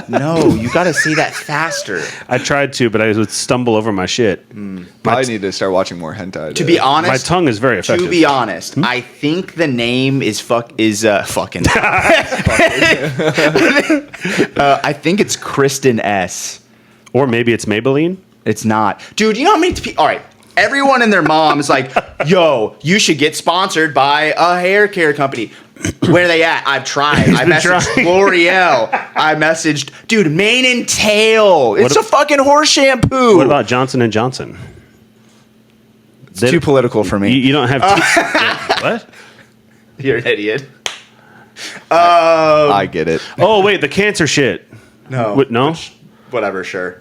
No, you got to say that faster. I tried to, but I would stumble over my shit. I need to start watching more hentai. To be honest, My tongue is very effective. To be honest, I think the name is fucking. I think it's Kristen S. Or maybe it's Maybelline. It's not, dude. You know how many people? All right, everyone and their mom is like, "Yo, you should get sponsored by a hair care company." Where are they at? I've tried. I messaged L'Oreal. I messaged, dude, Mane and Tail. It's a fucking horse shampoo. What about Johnson & Johnson? It's too political for me. You don't have... What? You're an idiot. I get it. Oh, wait, the cancer shit. No. What, no? Whatever, sure.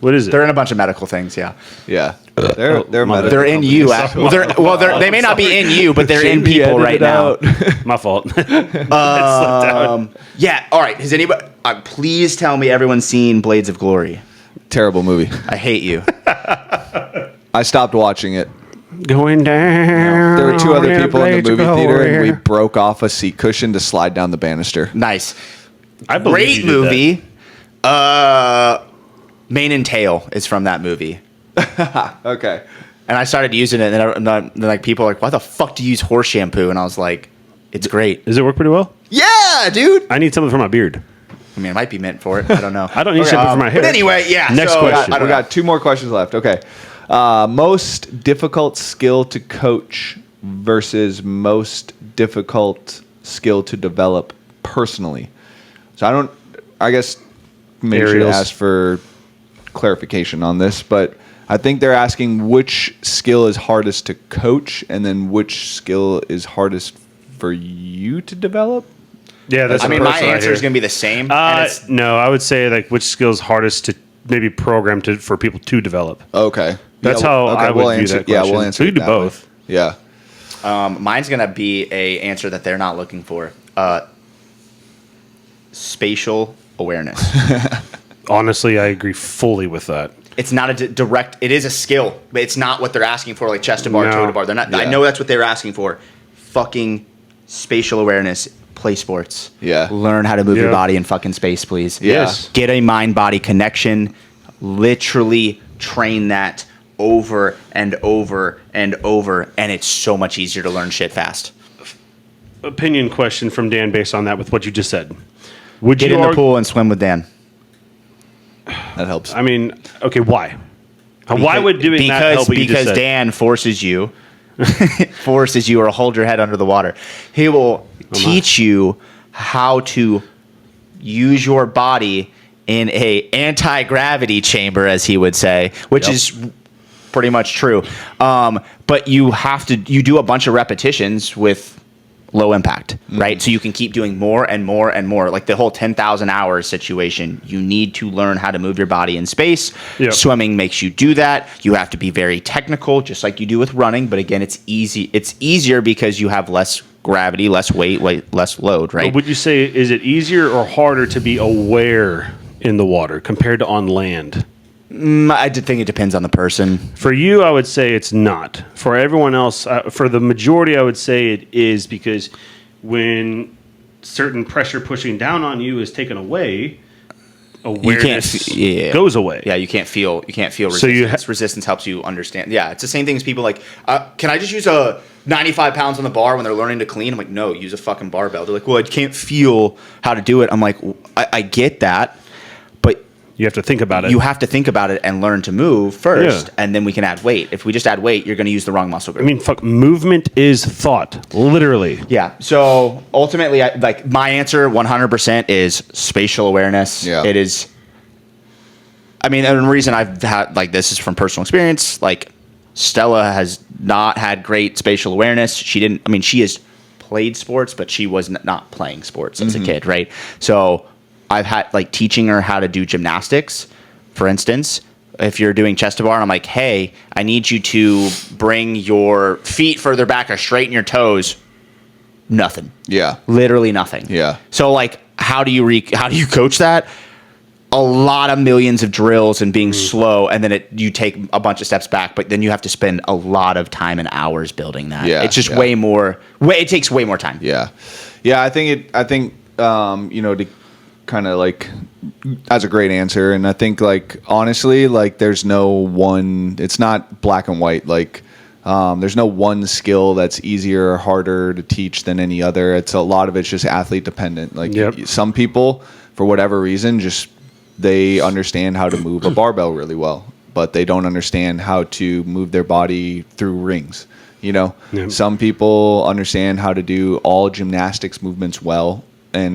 What is it? They're in a bunch of medical things, yeah. Yeah. They're medical They're in you. They may not be in you, but they're in people right now. My fault. Yeah, all right. Has anybody... please tell me everyone's seen Blades of Glory. Terrible movie. I hate you. I stopped watching it. Going down. There were two other people in the Blades of movie theater, and we Glory. broke off a seat cushion to slide down the banister. Nice. I believe you Great did that. movie. Mane and Tail is from that movie. Okay. And I started using it, and then like people are like, "Why the fuck do you use horse shampoo?" And I was like, "It's great." Does it work pretty well? Yeah, dude. I need something for my beard. I mean, it might be meant for it. I don't know. I don't need something for my hair. But anyway, yeah. Next so, question. I don't We know. got two more questions left. Okay. Most difficult skill to coach versus most difficult skill to develop personally. So I guess maybe should Aerials. ask for clarification on this, but I think they're asking which skill is hardest to coach and then which skill is hardest for you to develop. Yeah, that's I mean, the my person right answer is here. going to be the same. and it's, No, I would say like which skill is hardest to maybe program for people to develop. Okay. That's how I would view that Yeah, question. we'll answer We it can do that way. both. Yeah. mine's going to be a answer that they're not looking for. Spatial awareness. Honestly, I agree fully with that. It's not a direct. It is a skill, but it's not what they're asking for, like chest to bar, No. toe to bar. They're not. I Yeah. know that's what they're asking for. Fucking spatial awareness. Play sports. Yeah. Learn how to move your Yeah. body in fucking space, please. Yes. Get a mind-body connection. Literally train that over and over and over, and it's so much easier to learn shit fast. Opinion question from Dan based on that with what you just said. Would Get you in the pool and swim with Dan. That helps. I mean, okay, why? Why would doing that help what you just Because said? Dan forces you or hold your head under the water. He will teach you how to use your body in a anti-gravity chamber, as he would say, which is pretty much true. But you do a bunch of repetitions with low impact, right? So you can keep doing more and more and more. Like the whole 10,000 hours situation, you need to learn how to move your body in space. Swimming makes you do that. You have to be very technical, just like you do with running. But again, it's easy. It's easier because you have less gravity, less weight, less load, right? But would you say, is it easier or harder to be aware in the water compared to on land? I think it depends on the person. For you, I would say it's not. For everyone else, for the majority, I would say it is, because when certain pressure pushing down on you is taken away, awareness goes away. Yeah, you can't feel resistance. So resistance helps you understand. Yeah, it's the same thing as people like, can I just use a 95 pounds on the bar when they're learning to clean? I'm like, no, use a fucking barbell. They're like, well, I can't feel how to do it. I'm like, I get that. You have to think about it. You have to think about it and learn to move first, and then we can add weight. If we just add weight, you're going to use the wrong muscle group. I mean, movement is thought, literally. Yeah. So ultimately, my answer 100% is spatial awareness. Yeah. It is. I mean, and the reason I've had this is from personal experience. Like Stella has not had great spatial awareness. She didn't. I mean, she has played sports, but she was not playing sports as a kid, right? So I've had teaching her how to do gymnastics, for instance. If you're doing chest to bar, and I'm like, hey, I need you to bring your feet further back or straighten your toes. Nothing. Yeah. Literally nothing. Yeah. So how do you coach that? A lot of millions of drills and being slow, and then you take a bunch of steps back, but then you have to spend a lot of time and hours building that. Yeah. It's just way more. It takes way more time. Yeah. Yeah. I think to kind of that's a great answer, and I think honestly there's no one, it's not black and white, there's no one skill that's easier or harder to teach than any other. It's a lot of it's just athlete dependent. Some people, for whatever reason, just they understand how to move a barbell really well, but they don't understand how to move their body through rings. Some people understand how to do all gymnastics movements well,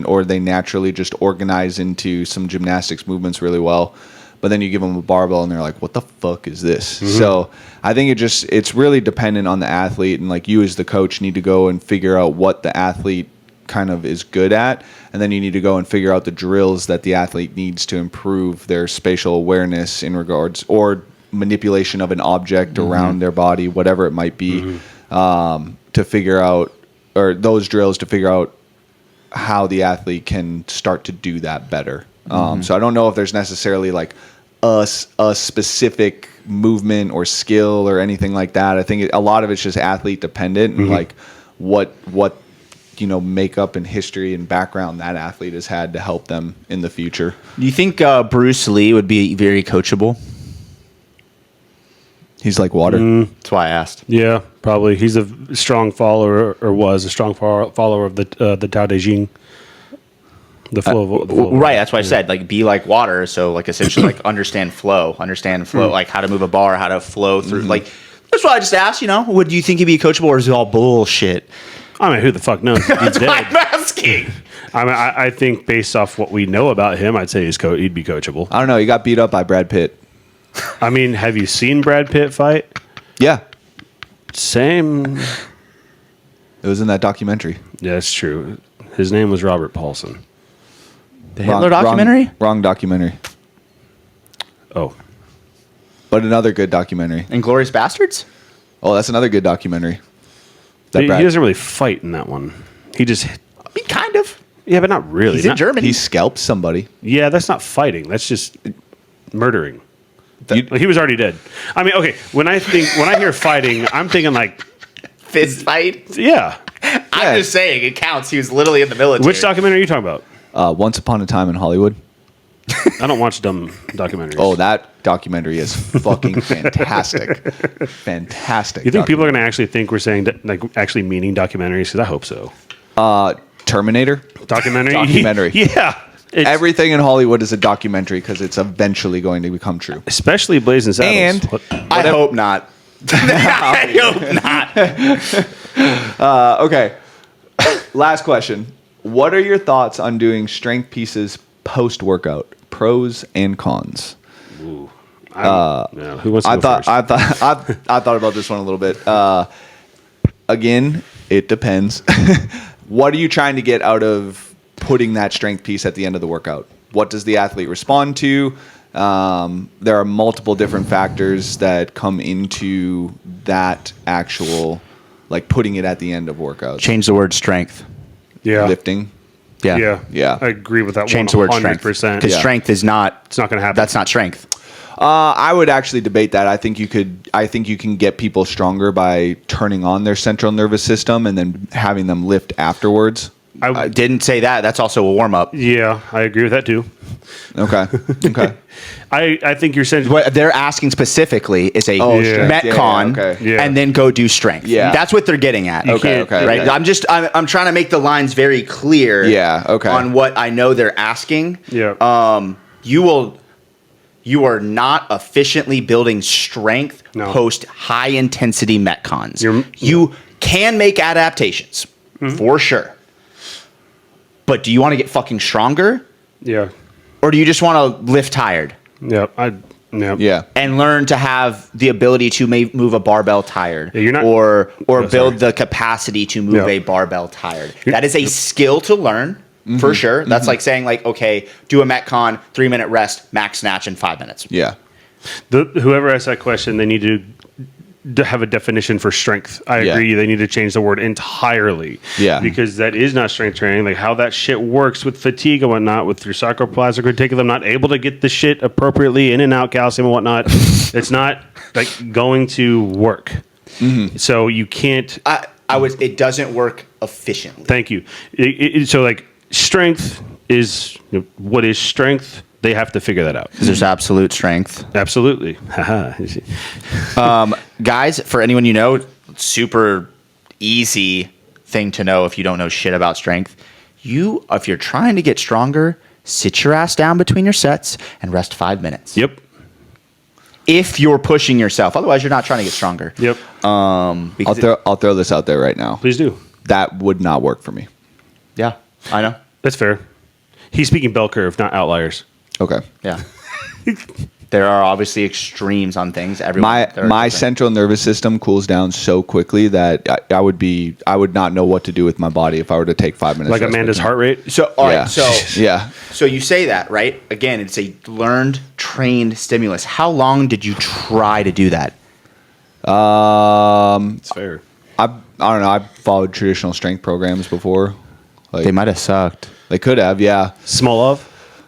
or they naturally just organize into some gymnastics movements really well. But then you give them a barbell and they're like, what the fuck is this? Mm-hmm. So I think it's really dependent on the athlete, and you as the coach need to go and figure out what the athlete kind of is good at, and then you need to go and figure out the drills that the athlete needs to improve their spatial awareness in regards, or manipulation of an object around their body, whatever it might be, to figure out, or those drills to figure out how the athlete can start to do that better. So I don't know if there's necessarily a specific movement or skill or anything like that. I think a lot of it's just athlete dependent, and what makeup and history and background that athlete has had to help them in the future. Do you think Bruce Lee would be very coachable? He's like water. That's why I asked. Yeah, probably. He's a strong follower, or was a strong follower of the Tao Te Ching. The flow of right. That's why I said be like water. So essentially understand flow, how to move a bar, how to flow through. That's why I just asked. Would you think he'd be coachable, or is it all bullshit? I mean, who the fuck knows? That's why I'm asking. I mean, I think based off what we know about him, I'd say he'd be coachable. I don't know. He got beat up by Brad Pitt. I mean, have you seen Brad Pitt fight? Yeah. Same. It was in that documentary. Yeah, that's true. His name was Robert Paulson. The Hitler documentary? Wrong documentary. Oh. But another good documentary. Inglourious Bastards? Oh, that's another good documentary. He doesn't really fight in that one. He just... I mean, kind of. Yeah, but not really. He's in Germany. He scalped somebody. Yeah, that's not fighting. That's just murdering. He was already dead. I mean, okay, when I hear fighting, I'm thinking fist fight? Yeah. I'm just saying, it counts. He was literally in the military. Which documentary are you talking about? Once Upon a Time in Hollywood. I don't watch dumb documentaries. Oh, that documentary is fucking fantastic. Fantastic. You think people are going to actually think we're saying actually meaning documentaries? Because I hope so. Terminator? Documentary? Yeah. Everything in Hollywood is a documentary because it's eventually going to become true. Especially Blazing Saddles. And I hope not. I hope not. Okay. Last question. What are your thoughts on doing strength pieces post-workout? pros and cons. Ooh. Who wants to go first? I thought about this one a little bit. Again, it depends. What are you trying to get out of putting that strength piece at the end of the workout? What does the athlete respond to? There are multiple different factors that come into that actual, like putting it at the end of workouts. Change the word strength. Yeah. Lifting. Yeah. Yeah. I agree with that. Change the word strength. 100%. Because strength is not. It's not going to happen. That's not strength. I would actually debate that. I think you can get people stronger by turning on their central nervous system and then having them lift afterwards. I didn't say that. That's also a warm up. Yeah, I agree with that too. Okay. I think you're saying What they're asking specifically is a Metcon, and then go do strength. Yeah, that's what they're getting at. Okay. Right. I'm trying to make the lines very clear. Yeah. Okay. On what I know they're asking. Yeah. You are not efficiently building strength post high intensity Metcons. You can make adaptations for sure. But do you want to get fucking stronger? Yeah. Or do you just want to lift tired? Yeah. Yeah. And learn to have the ability to move a barbell tired, or build the capacity to move a barbell tired. That is a skill to learn for sure. That's like saying like, okay, do a Metcon, 3-minute rest, max snatch in 5 minutes. Yeah. Whoever asked that question, they need to have a definition for strength. I agree. They need to change the word entirely. Yeah. Because that is not strength training. Like how that shit works with fatigue and whatnot, with your sarcoplasmic reticulum not able to get the shit appropriately in and out, calcium and whatnot. It's not like going to work. So you can't. It doesn't work efficiently. Thank you. So like strength is what is strength. They have to figure that out. Because there's absolute strength. Absolutely. Guys, for anyone you know, super easy thing to know if you don't know shit about strength. If you're trying to get stronger, sit your ass down between your sets and rest 5 minutes. Yep. If you're pushing yourself. Otherwise, you're not trying to get stronger. Yep. I'll throw this out there right now. Please do. That would not work for me. Yeah, I know. That's fair. He's speaking bell curve, not outliers. Okay. Yeah. There are obviously extremes on things. My central nervous system cools down so quickly that I would not know what to do with my body if I were to take 5 minutes. Like Amanda's heart rate. So all right. So yeah. So you say that, right? Again, it's a learned, trained stimulus. How long did you try to do that? It's fair. I don't know. I've followed traditional strength programs before. Like, They might have sucked. They could have, yeah. Smolov.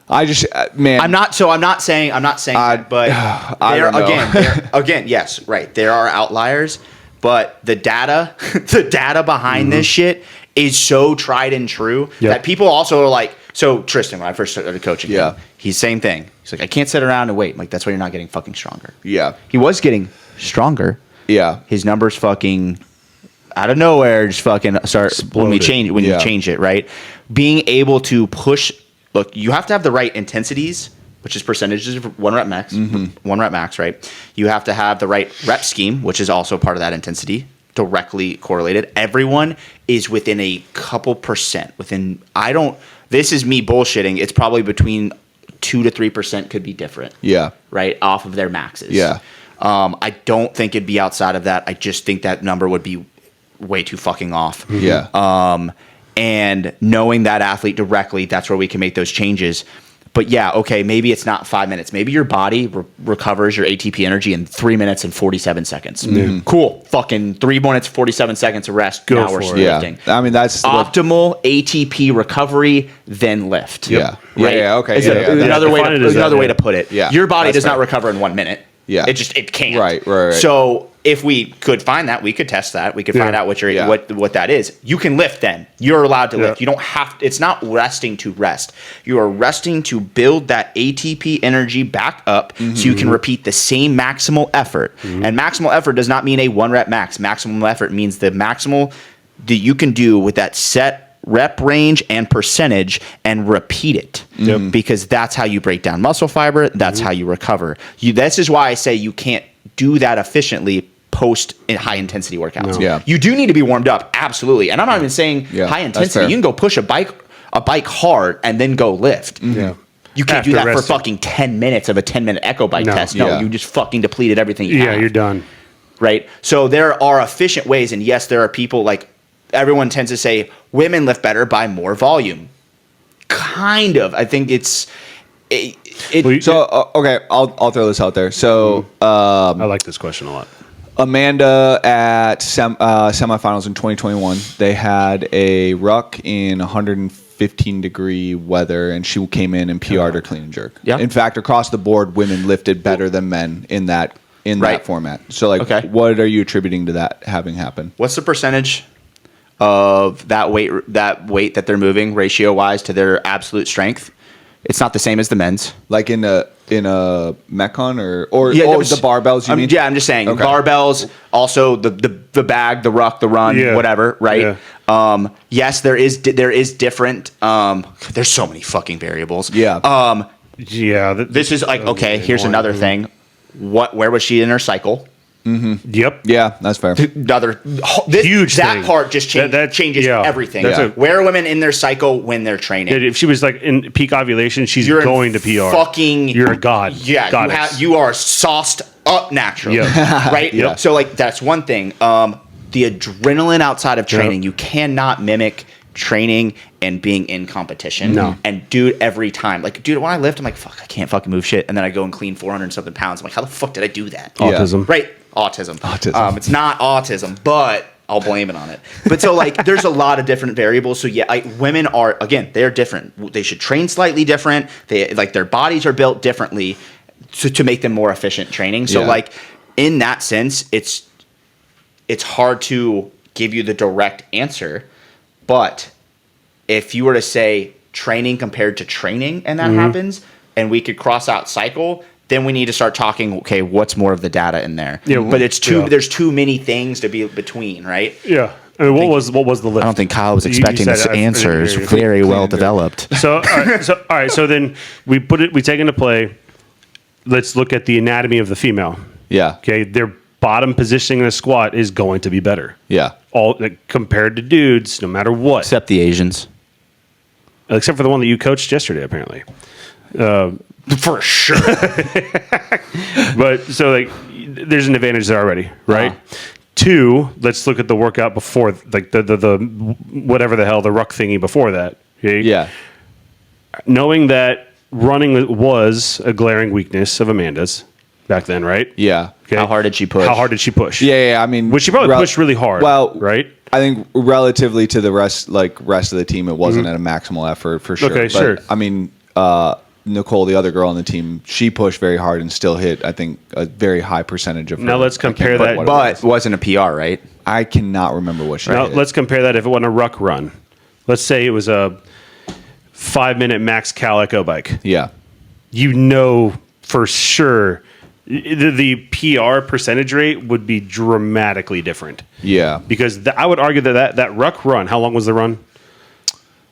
I just man. I'm not saying that, but I don't know. again, yes, right. There are outliers, but the data behind this shit is so tried and true that people also are like. So Tristan, when I first started coaching him, he's same thing. He's like, I can't sit around and wait. I'm like, that's why you're not getting fucking stronger. Yeah. He was getting stronger. Yeah. His numbers fucking out of nowhere just fucking start Exploded. when you change it, right? Being able to push. Look, you have to have the right intensities, which is percentages of 1 rep max, 1 rep max, right? You have to have the right rep scheme, which is also part of that intensity, directly correlated. Everyone is within a couple percent. This is me bullshitting. It's probably between 2 to 3% could be different. Yeah. Right? Off of their maxes. Yeah. I don't think it'd be outside of that. I just think that number would be way too fucking off. Yeah. And knowing that athlete directly, that's where we can make those changes. But yeah, okay, maybe it's not 5 minutes. Maybe your body recovers your ATP energy in 3 minutes and 47 seconds. Cool. Fucking 3 minutes, 47 seconds of rest. Go now for we're it. lifting. Yeah. I mean, that's optimal ATP recovery, then lift. Yeah. Right? Yeah. Okay. Is Yeah. another way to put it. Yeah. Your body That's does fair. not recover in 1 minute. Yeah. It can't. Right. So if we could find that, we could test that. We could find out what that is. You can lift then. You're allowed to lift. You don't have to, it's not resting to rest. You are resting to build that ATP energy back up so you can repeat the same maximal effort. And maximal effort does not mean a 1 rep max. Maximum effort means the maximal that you can do with that set rep range and percentage and repeat it because that's how you break down muscle fiber. That's how you recover. This is why I say you can't do that efficiently post in high intensity workouts. No. Yeah. You do need to be warmed up. Absolutely. And I'm not even saying high intensity. You can go push a bike hard and then go lift. Yeah. You can't do that for fucking 10 minutes of a 10-minute echo bike test. No, you just fucking depleted everything you have. You're done. Right? So there are efficient ways, and yes, there are people like everyone tends to say women lift better by more volume. Kind of. I think it's okay, I'll throw this out there. So I like this question a lot. Amanda at semifinals in 2021, they had a ruck in 115-degree weather, and she came in and PR'd her clean and jerk. Yeah. In fact, across the board, women lifted better than men in that format. So, like, what are you attributing to that having happened? What's the percentage of that weight that they're moving ratio-wise to their absolute strength? It's not the same as the men's. Like in a Metcon or the barbells, you mean? Yeah, I'm just saying. Okay. Barbells, also the bag, the ruck, the run, whatever, right? Yeah. Yes, there is different. There's so many fucking variables. Yeah. This is like, okay, here's another thing. Where was she in her cycle? Mm-hmm. Yep. Yeah, that's fair. Huge that thing. Part just changes everything. Where are women in their cycle when they're training? If she was like in peak ovulation, you're going to PR. You're a god. Yeah, you are sauced up naturally, right? Yep. So like that's one thing. The adrenaline outside of training, you cannot mimic training and being in competition. No. And dude, every time, like, dude, when I lift, I'm like, fuck, I can't fucking move shit. And then I go and clean 400 and something pounds. I'm like, how the fuck did I do that? Autism. Right. Autism. It's not autism, but I'll blame it on it. But so like, there's a lot of different variables. So yeah, like women are, again, they're different. They should train slightly different. They like their bodies are built differently to make them more efficient training. So like in that sense, it's hard to give you the direct answer. But if you were to say training compared to training and that happens, and we could cross out cycle, then we need to start talking, okay, what's more of the data in there? Yeah, but there's too many things to be between, right? Yeah. I mean, what was the list? I don't think Kyle was expecting this answer. It's very well developed. So all right. So then we take into play. Let's look at the anatomy of the female. Yeah. Okay. Their bottom positioning in a squat is going to be better. Yeah. All compared to dudes, no matter what. Except the Asians. Except for the one that you coached yesterday, apparently. For sure. But so like, there's an advantage there already, right? Two, let's look at the workout before, like the whatever the hell the ruck thingy before that. Okay? Yeah. Knowing that running was a glaring weakness of Amanda's back then, right? Yeah. Okay. How hard did she push? Yeah. I mean, which she probably pushed really hard. Well, right. I think relatively to the rest of the team, it wasn't at a maximal effort for sure. Okay, sure. I mean, Nicole, the other girl on the team, she pushed very hard and still hit, I think, a very high percentage of her. Now let's compare that. But it wasn't a PR, right? I cannot remember what she Now hit. let's compare that if it wasn't a ruck run. Let's say it was a 5-minute max cal echo bike. Yeah. You know for sure the PR percentage rate would be dramatically different. Yeah. Because I would argue that ruck run, how long was the run?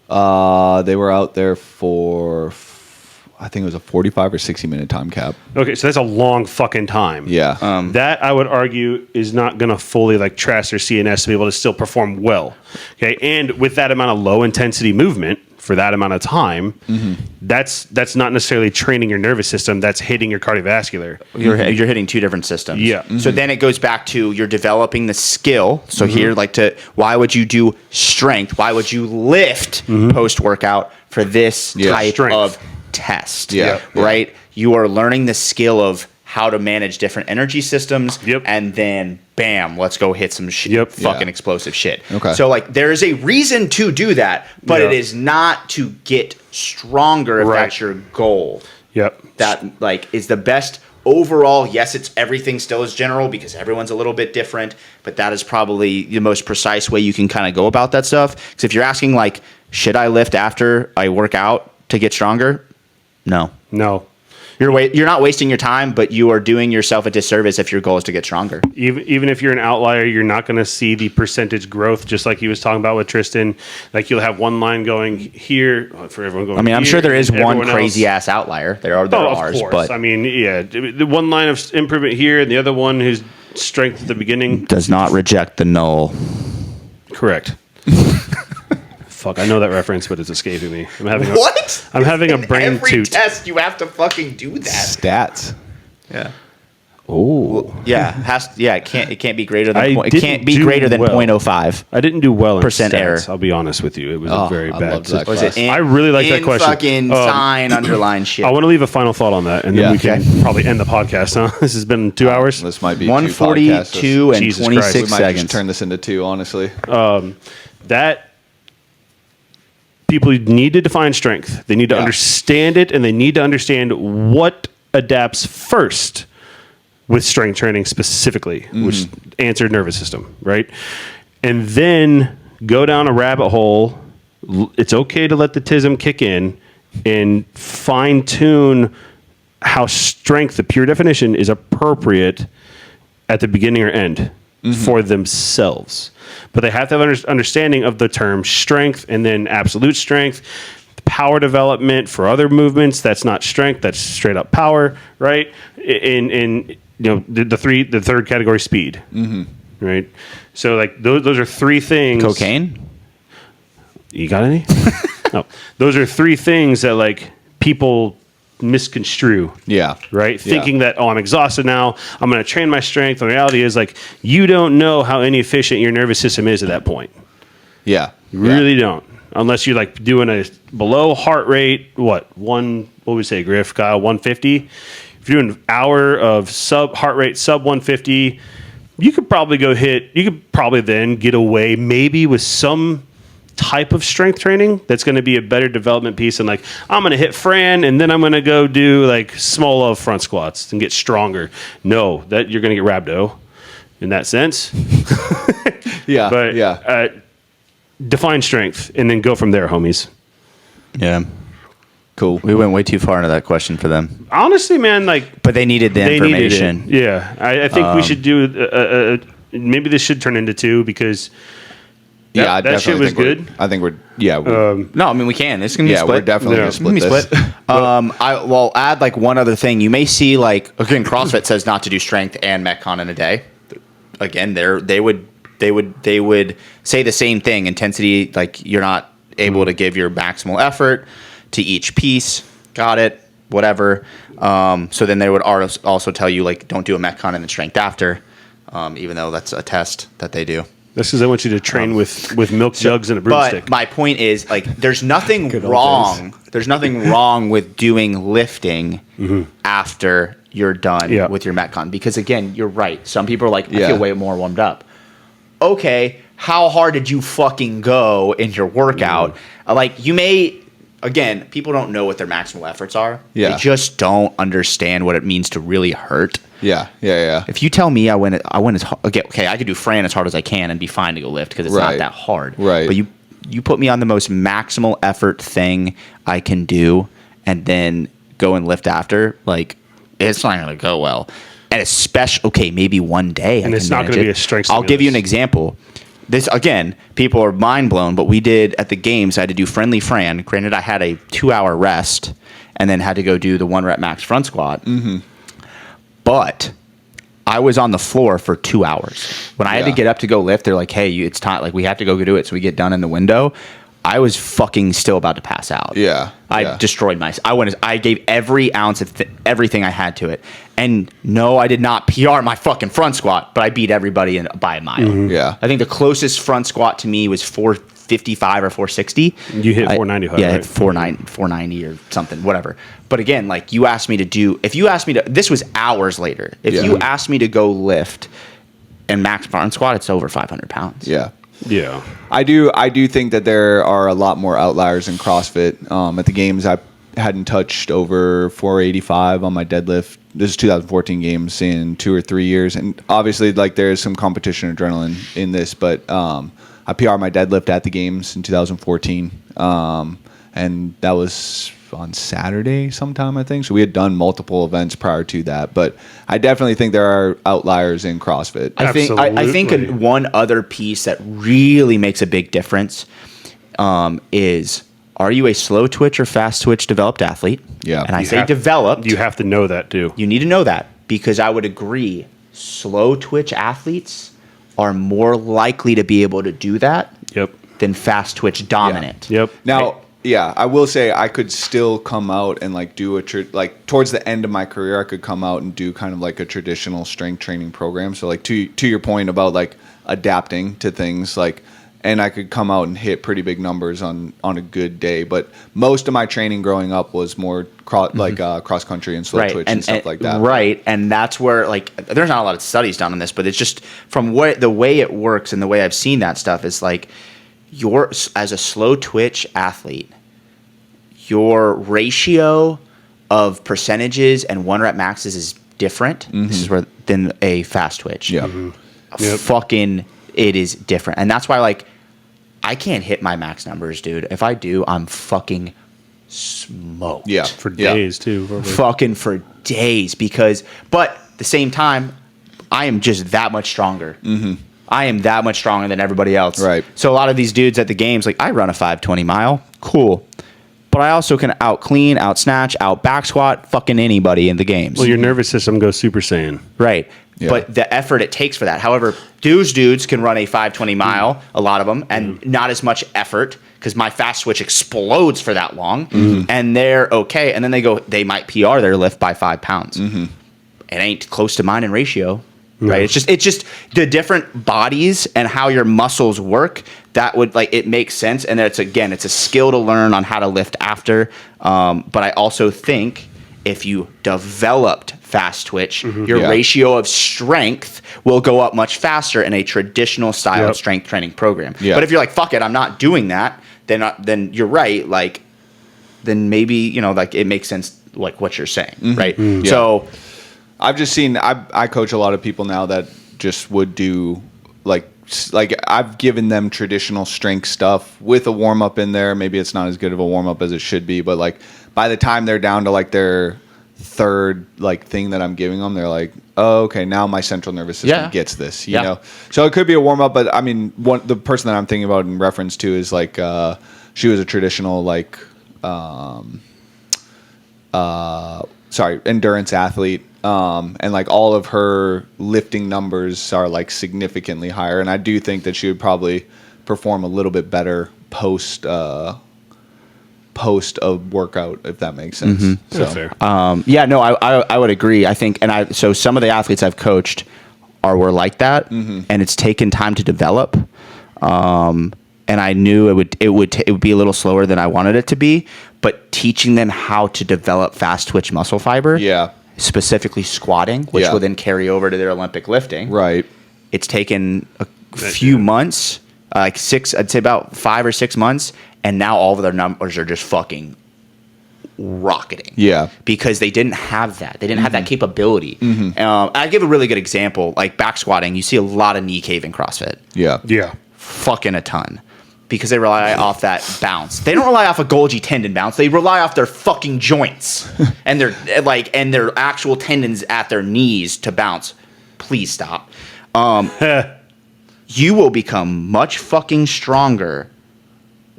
They were out there for, I think it was a 45 or 60-minute time cap. Okay, so that's a long fucking time. Yeah. That, I would argue, is not going to fully like trash their CNS to be able to still perform well. Okay, and with that amount of low-intensity movement for that amount of time, that's not necessarily training your nervous system. That's hitting your cardiovascular. You're hitting two different systems. Yeah. So then it goes back to you're developing the skill. So here, why would you do strength? Why would you lift post-workout for this type of test? Right? You are learning the skill of how to manage different energy systems, and then bam, let's go hit some fucking explosive shit. Okay. So like there is a reason to do that, but it is not to get stronger if that's your goal. Yep. That like is the best overall. Yes, it's everything still is general because everyone's a little bit different, but that is probably the most precise way you can kind of go about that stuff. Because if you're asking like, should I lift after I work out to get stronger? No. You're not wasting your time, but you are doing yourself a disservice if your goal is to get stronger. Even if you're an outlier, you're not going to see the percentage growth, just like he was talking about with Tristan. Like you'll have one line going here for everyone going. I mean, I'm sure there is one crazy ass outlier. There are of ours, course. But I mean, yeah, the one line of improvement here, and the other one whose strength at the beginning does not reject the null. Correct. fuck, I know that reference, but it's escaping me. I'm having what? I'm having a brain every toot. test you have to fucking do that. Stats. Yeah. Oh. It can't be greater than I it can't be didn't greater do than well. 0.05. I didn't do well in Percent stats, error. I'll be honest with you. It was a very I bad loved that system. class. I really like that question. Fucking sign underline shit. I want to leave a final thought on that, and then Yeah. we can probably end the podcast. Huh? This has been 2 hours. This might be 142 and Jesus 26 Christ. We might seconds. just turn this into 2, honestly. That people need to define strength. They need to Yeah. understand it, and they need to understand what adapts first with strength training specifically, which answered nervous system, right? And then go down a rabbit hole. It's okay to let the TISM kick in and fine tune how strength, the pure definition, is appropriate at the beginning or end for themselves. But they have to have an understanding of the term strength and then absolute strength, power development for other movements. That's not strength. That's straight up power, right? In the third category, speed, right? So like those are 3 things. Cocaine? You got any? No. Those are 3 things that like people misconstrue. Yeah. Right? Yeah. Thinking that, I'm exhausted now, I'm going to train my strength. The reality is like, you don't know how inefficient your nervous system is at that point. Yeah. You really don't. Unless you're like doing a below heart rate, what would we say, Griff, Kyle, 150? If you're doing an hour of heart rate sub 150, you could probably then get away maybe with some type of strength training that's going to be a better development piece. And like, I'm going to hit Fran and then I'm going to go do like small love front squats and get stronger. No, that you're going to get rhabdo in that sense. Yeah. But define strength and then go from there, homies. Yeah. Cool. We went way too far into that question for them. Honestly, man, like, But they needed the information. Needed it. Yeah. I think we should do maybe this should turn into 2 because that shit was good. I think we're No, I mean we can. It's gonna be split. we're definitely gonna split this. I'll add like one other thing. You may see like again, CrossFit says not to do strength and Metcon in a day. Again, they would say the same thing. Intensity, like you're not able to give your maximal effort to each piece. Got it. Whatever. So then they would also tell you like don't do a Metcon and then strength after, even though that's a test that they do. That's because I want you to train with milk jugs and a broomstick. But my point is, like, there's nothing wrong. There's nothing wrong with doing lifting after you're done with your Metcon. Because, again, you're right. Some people are like, I feel way more warmed up. Okay, how hard did you fucking go in your workout? Like, you may... Again, people don't know what their maximal efforts are. Yeah. They just don't understand what it means to really hurt. Yeah. If you tell me I went as hard, okay, I could do Fran as hard as I can and be fine to go lift because it's not that hard. Right. But you put me on the most maximal effort thing I can do and then go and lift after, like, it's not going to go well. And especially, maybe one day. And it's not going to be a strength I'll give you an stimulus. example. This, again, people are mind blown, but we did at the games, I had to do friendly Fran. Granted, I had a 2-hour rest and then had to go do the 1 rep max front squat. But I was on the floor for 2 hours. When I had to get up to go lift, they're like, hey, it's time. Like, we have to go do it. So we get done in the window. I was fucking still about to pass out. I destroyed myself. I gave every ounce of everything I had to it. And no, I did not PR my fucking front squat, but I beat everybody by a mile. Yeah. I think the closest front squat to me was 455 or 460. You hit 490. I hit 490 or something, whatever. But again, like this was hours later. If you asked me to go lift and max front squat, it's over 500 pounds. Yeah. I do think that there are a lot more outliers in CrossFit. At the games, I hadn't touched over 485 on my deadlift. This is 2014 games in 2 or 3 years, and obviously, like, there's some competition adrenaline in this. But I PR my deadlift at the games in 2014, and that was on Saturday sometime, I think. So we had done multiple events prior to that, but I definitely think there are outliers in CrossFit. I think one other piece that really makes a big difference is, are you a slow twitch or fast twitch developed athlete? Yeah. And I say developed. You have to know that too. You need to know that, because I would agree slow twitch athletes are more likely to be able to do that. Yep. than fast twitch dominant. Yeah. Yep. Now, yeah, I will say I could still come out and like do like towards the end of my career, I could come out and do kind of like a traditional strength training program. So like to your point about like adapting to things, like, and I could come out and hit pretty big numbers on a good day. But most of my training growing up was more cross country and slow twitch and stuff like that. Right, and that's where like there's not a lot of studies done on this, but it's just from the way it works and the way I've seen that stuff is like as a slow twitch athlete, your ratio of percentages and 1 rep maxes is different. This is than a fast twitch. Yeah. Fucking it is different. And that's why like I can't hit my max numbers, dude. If I do, I'm fucking smoked. Yeah. For days too. Probably. Fucking for days but at the same time, I am just that much stronger. I am that much stronger than everybody else. Right. So a lot of these dudes at the games, like I run a 520 mile. Cool. But I also can out clean, out snatch, out back squat fucking anybody in the games. Well, your nervous system goes Super Saiyan. Right. Yeah. But the effort it takes for that. However, dudes can run a 520 mile, a lot of them, and not as much effort because my fast switch explodes for that long, and they're okay. And then they might PR their lift by 5 pounds. It ain't close to mine in ratio. Right. It's just the different bodies and how your muscles work. That would like it makes sense. And it's a skill to learn on how to lift after. But I also think if you developed fast twitch, your ratio of strength will go up much faster in a traditional style strength training program. Yeah. But if you're like, fuck it, I'm not doing that, then you're right. Like, then maybe, like it makes sense, like what you're saying. Right. Yeah. So I've just seen, I coach a lot of people now that just would do like I've given them traditional strength stuff with a warm up in there. Maybe it's not as good of a warm up as it should be, but like by the time they're down to like their third like thing that I'm giving them, they're like, oh, okay, now my central nervous system gets this, you know? So it could be a warm up, but I mean, the person that I'm thinking about in reference to is like, she was a traditional like, endurance athlete. And like all of her lifting numbers are like significantly higher. And I do think that she would probably perform a little bit better post a workout, if that makes sense. So, That's fair. I would agree. I think, so some of the athletes I've coached were like that, and it's taken time to develop. And I knew it would be a little slower than I wanted it to be, but teaching them how to develop fast twitch muscle fiber, specifically squatting, which will then carry over to their Olympic lifting. Right. It's taken a few months, I'd say about 5 or 6 months, and now all of their numbers are just fucking rocketing. Yeah. Because they didn't have that. They didn't have that capability. I give a really good example, like back squatting. You see a lot of knee cave in CrossFit. Yeah. Fucking a ton. Because they rely off that bounce. They don't rely off a Golgi tendon bounce. They rely off their fucking joints and their actual tendons at their knees to bounce. Please stop. You will become much fucking stronger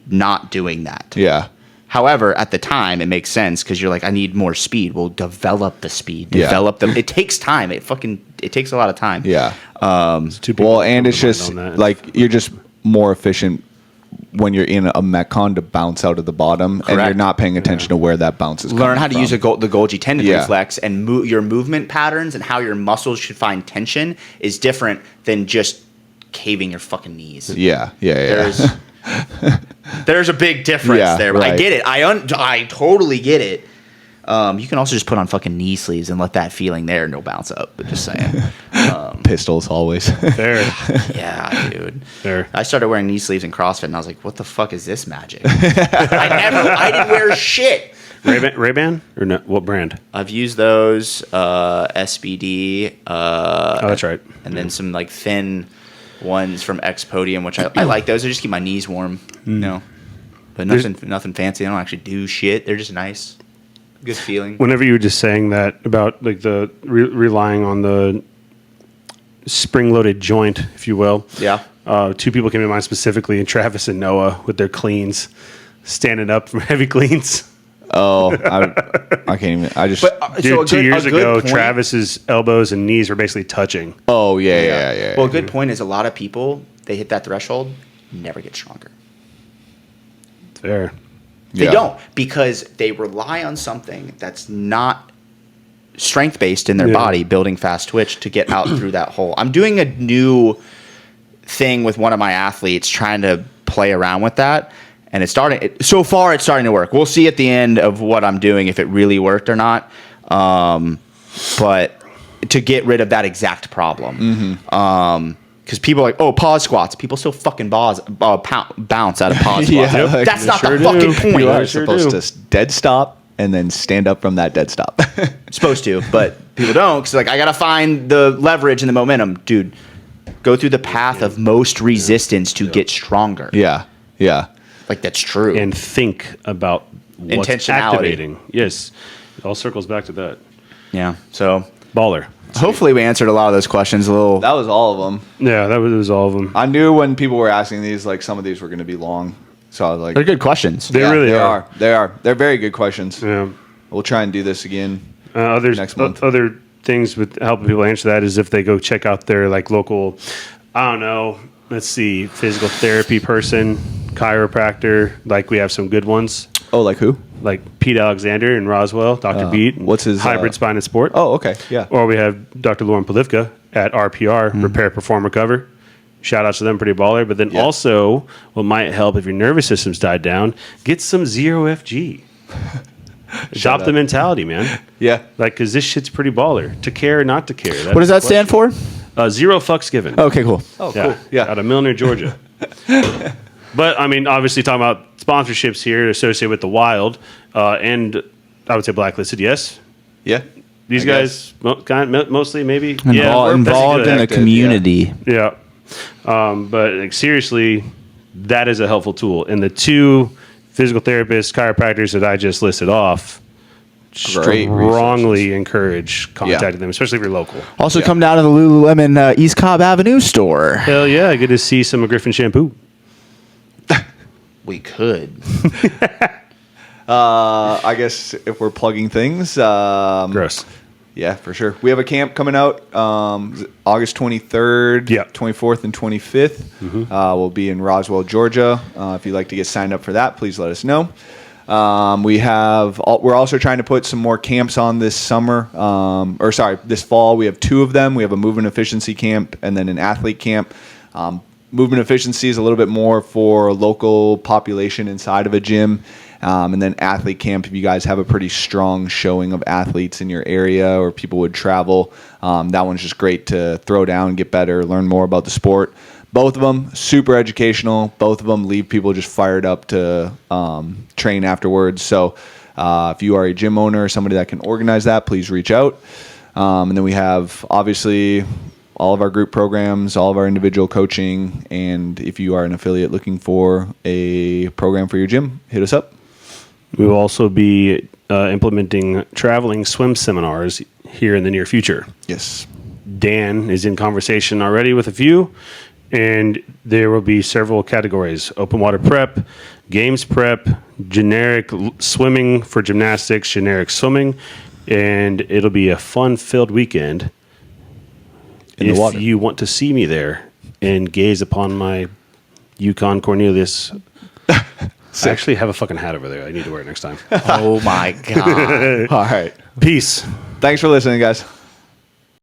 not doing that. Yeah. However, at the time, it makes sense because you're like, I need more speed. Well, develop the speed. Develop them. It takes time. It takes a lot of time. Yeah. Well, and it's just like you're just more efficient when you're in a Metcon to bounce out of the bottom. Correct. And you're not paying attention to where that bounce is coming Learn how to from. use the Golgi tendon reflex, and your movement patterns and how your muscles should find tension is different than just caving your fucking knees. Yeah. There's a big difference there. But I get it. I totally get it. You can also just put on fucking knee sleeves and let that feeling there and no bounce up. But just saying. Pistols always. Fair. Yeah, dude. Fair. I started wearing knee sleeves in CrossFit and I was like, what the fuck is this magic? I didn't wear shit. Ray-Ban? Or no? What brand? I've used those, SBD. That's right. And then some like thin ones from X Podium, which I like those. They just keep my knees warm, you know. But nothing fancy. I don't actually do shit. They're just nice. Good feeling. Whenever you were just saying that about like the relying on the spring-loaded joint, if you will. Yeah. 2 people came to mind specifically, and Travis and Noah with their cleans, standing up from heavy cleans. Oh, I can't even. I just. But, dude, 2 years ago, Travis's elbows and knees were basically touching. Oh, yeah. Well, a good point is a lot of people, they hit that threshold, never get stronger. Fair. They don't, because they rely on something that's not strength-based in their body, building fast twitch to get out through that hole. I'm doing a new thing with one of my athletes, trying to play around with that, and so far it's starting to work. We'll see at the end of what I'm doing if it really worked or not. But to get rid of that exact problem. Because people are like, oh, pause squats. People still fucking bounce out of pause squats. That's not the fucking point. You are supposed to dead stop and then stand up from that dead stop. Supposed to, but people don't. Because like, I got to find the leverage and the momentum. Dude, go through the path of most resistance to get stronger. Yeah. Like, that's true. And think about what's activating. Yes. It all circles back to that. Yeah. So, baller. Hopefully we answered a lot of those questions. That was all of them. Yeah, that was all of them. I knew when people were asking these, like, some of these were going to be long. So I was like, they're good questions. They really are. They are. They're very good questions. Yeah. We'll try and do this again next month. Other things with helping people answer that is if they go check out their like local, I don't know, let's see, physical therapy person, chiropractor. Like we have some good ones. Oh, like who? Like Pete Alexander in Roswell, Dr. Beat. What's his Hybrid Spine and Sport? Oh, okay. Yeah. Or we have Dr. Lauren Polivka at RPR, Repair, Perform, Recover. Shout out to them, pretty baller. But then also, what might help if your nervous system's died down, get some 0FG. Adopt the mentality, man. Yeah. Like, because this shit's pretty baller. To care or not to care. What does that stand for? Zero fucks given. Okay, cool. Oh, cool. Yeah. Out of Milner, Georgia. But, I mean, obviously talking about sponsorships here associated with the Wild, and I would say Blacklisted, yes? Yeah. These guys, mostly, maybe? Involved in the community. Yeah. But like, seriously, that is a helpful tool. And the two physical therapists, chiropractors that I just listed off, strongly encourage contacting them, especially if you're local. Also, come down to the Lululemon East Cobb Avenue store. Hell yeah, good to see some Griffin shampoo. We could. I guess if we're plugging things. Gross. Yeah, for sure. We have a camp coming out August 23rd, 24th, and 25th. We'll be in Roswell, Georgia. If you'd like to get signed up for that, please let us know. We're also trying to put some more camps on this summer. This fall. We have two of them. We have a movement efficiency camp and then an athlete camp. Movement efficiency is a little bit more for local population inside of a gym. And then athlete camp, if you guys have a pretty strong showing of athletes in your area or people would travel, that one's just great to throw down, get better, learn more about the sport. Both of them, super educational. Both of them leave people just fired up to train afterwards. So if you are a gym owner or somebody that can organize that, please reach out. And then we have, obviously, all of our group programs, all of our individual coaching. And if you are an affiliate looking for a program for your gym, hit us up. We will also be implementing traveling swim seminars here in the near future. Yes. Dan is in conversation already with a few, and there will be several categories: open water prep, games prep, generic swimming for gymnastics, generic swimming, and it'll be a fun-filled weekend. If you want to see me there and gaze upon my Yukon Cornelius... I actually have a fucking hat over there. I need to wear it next time. Oh, my God. All right. Peace. Thanks for listening, guys.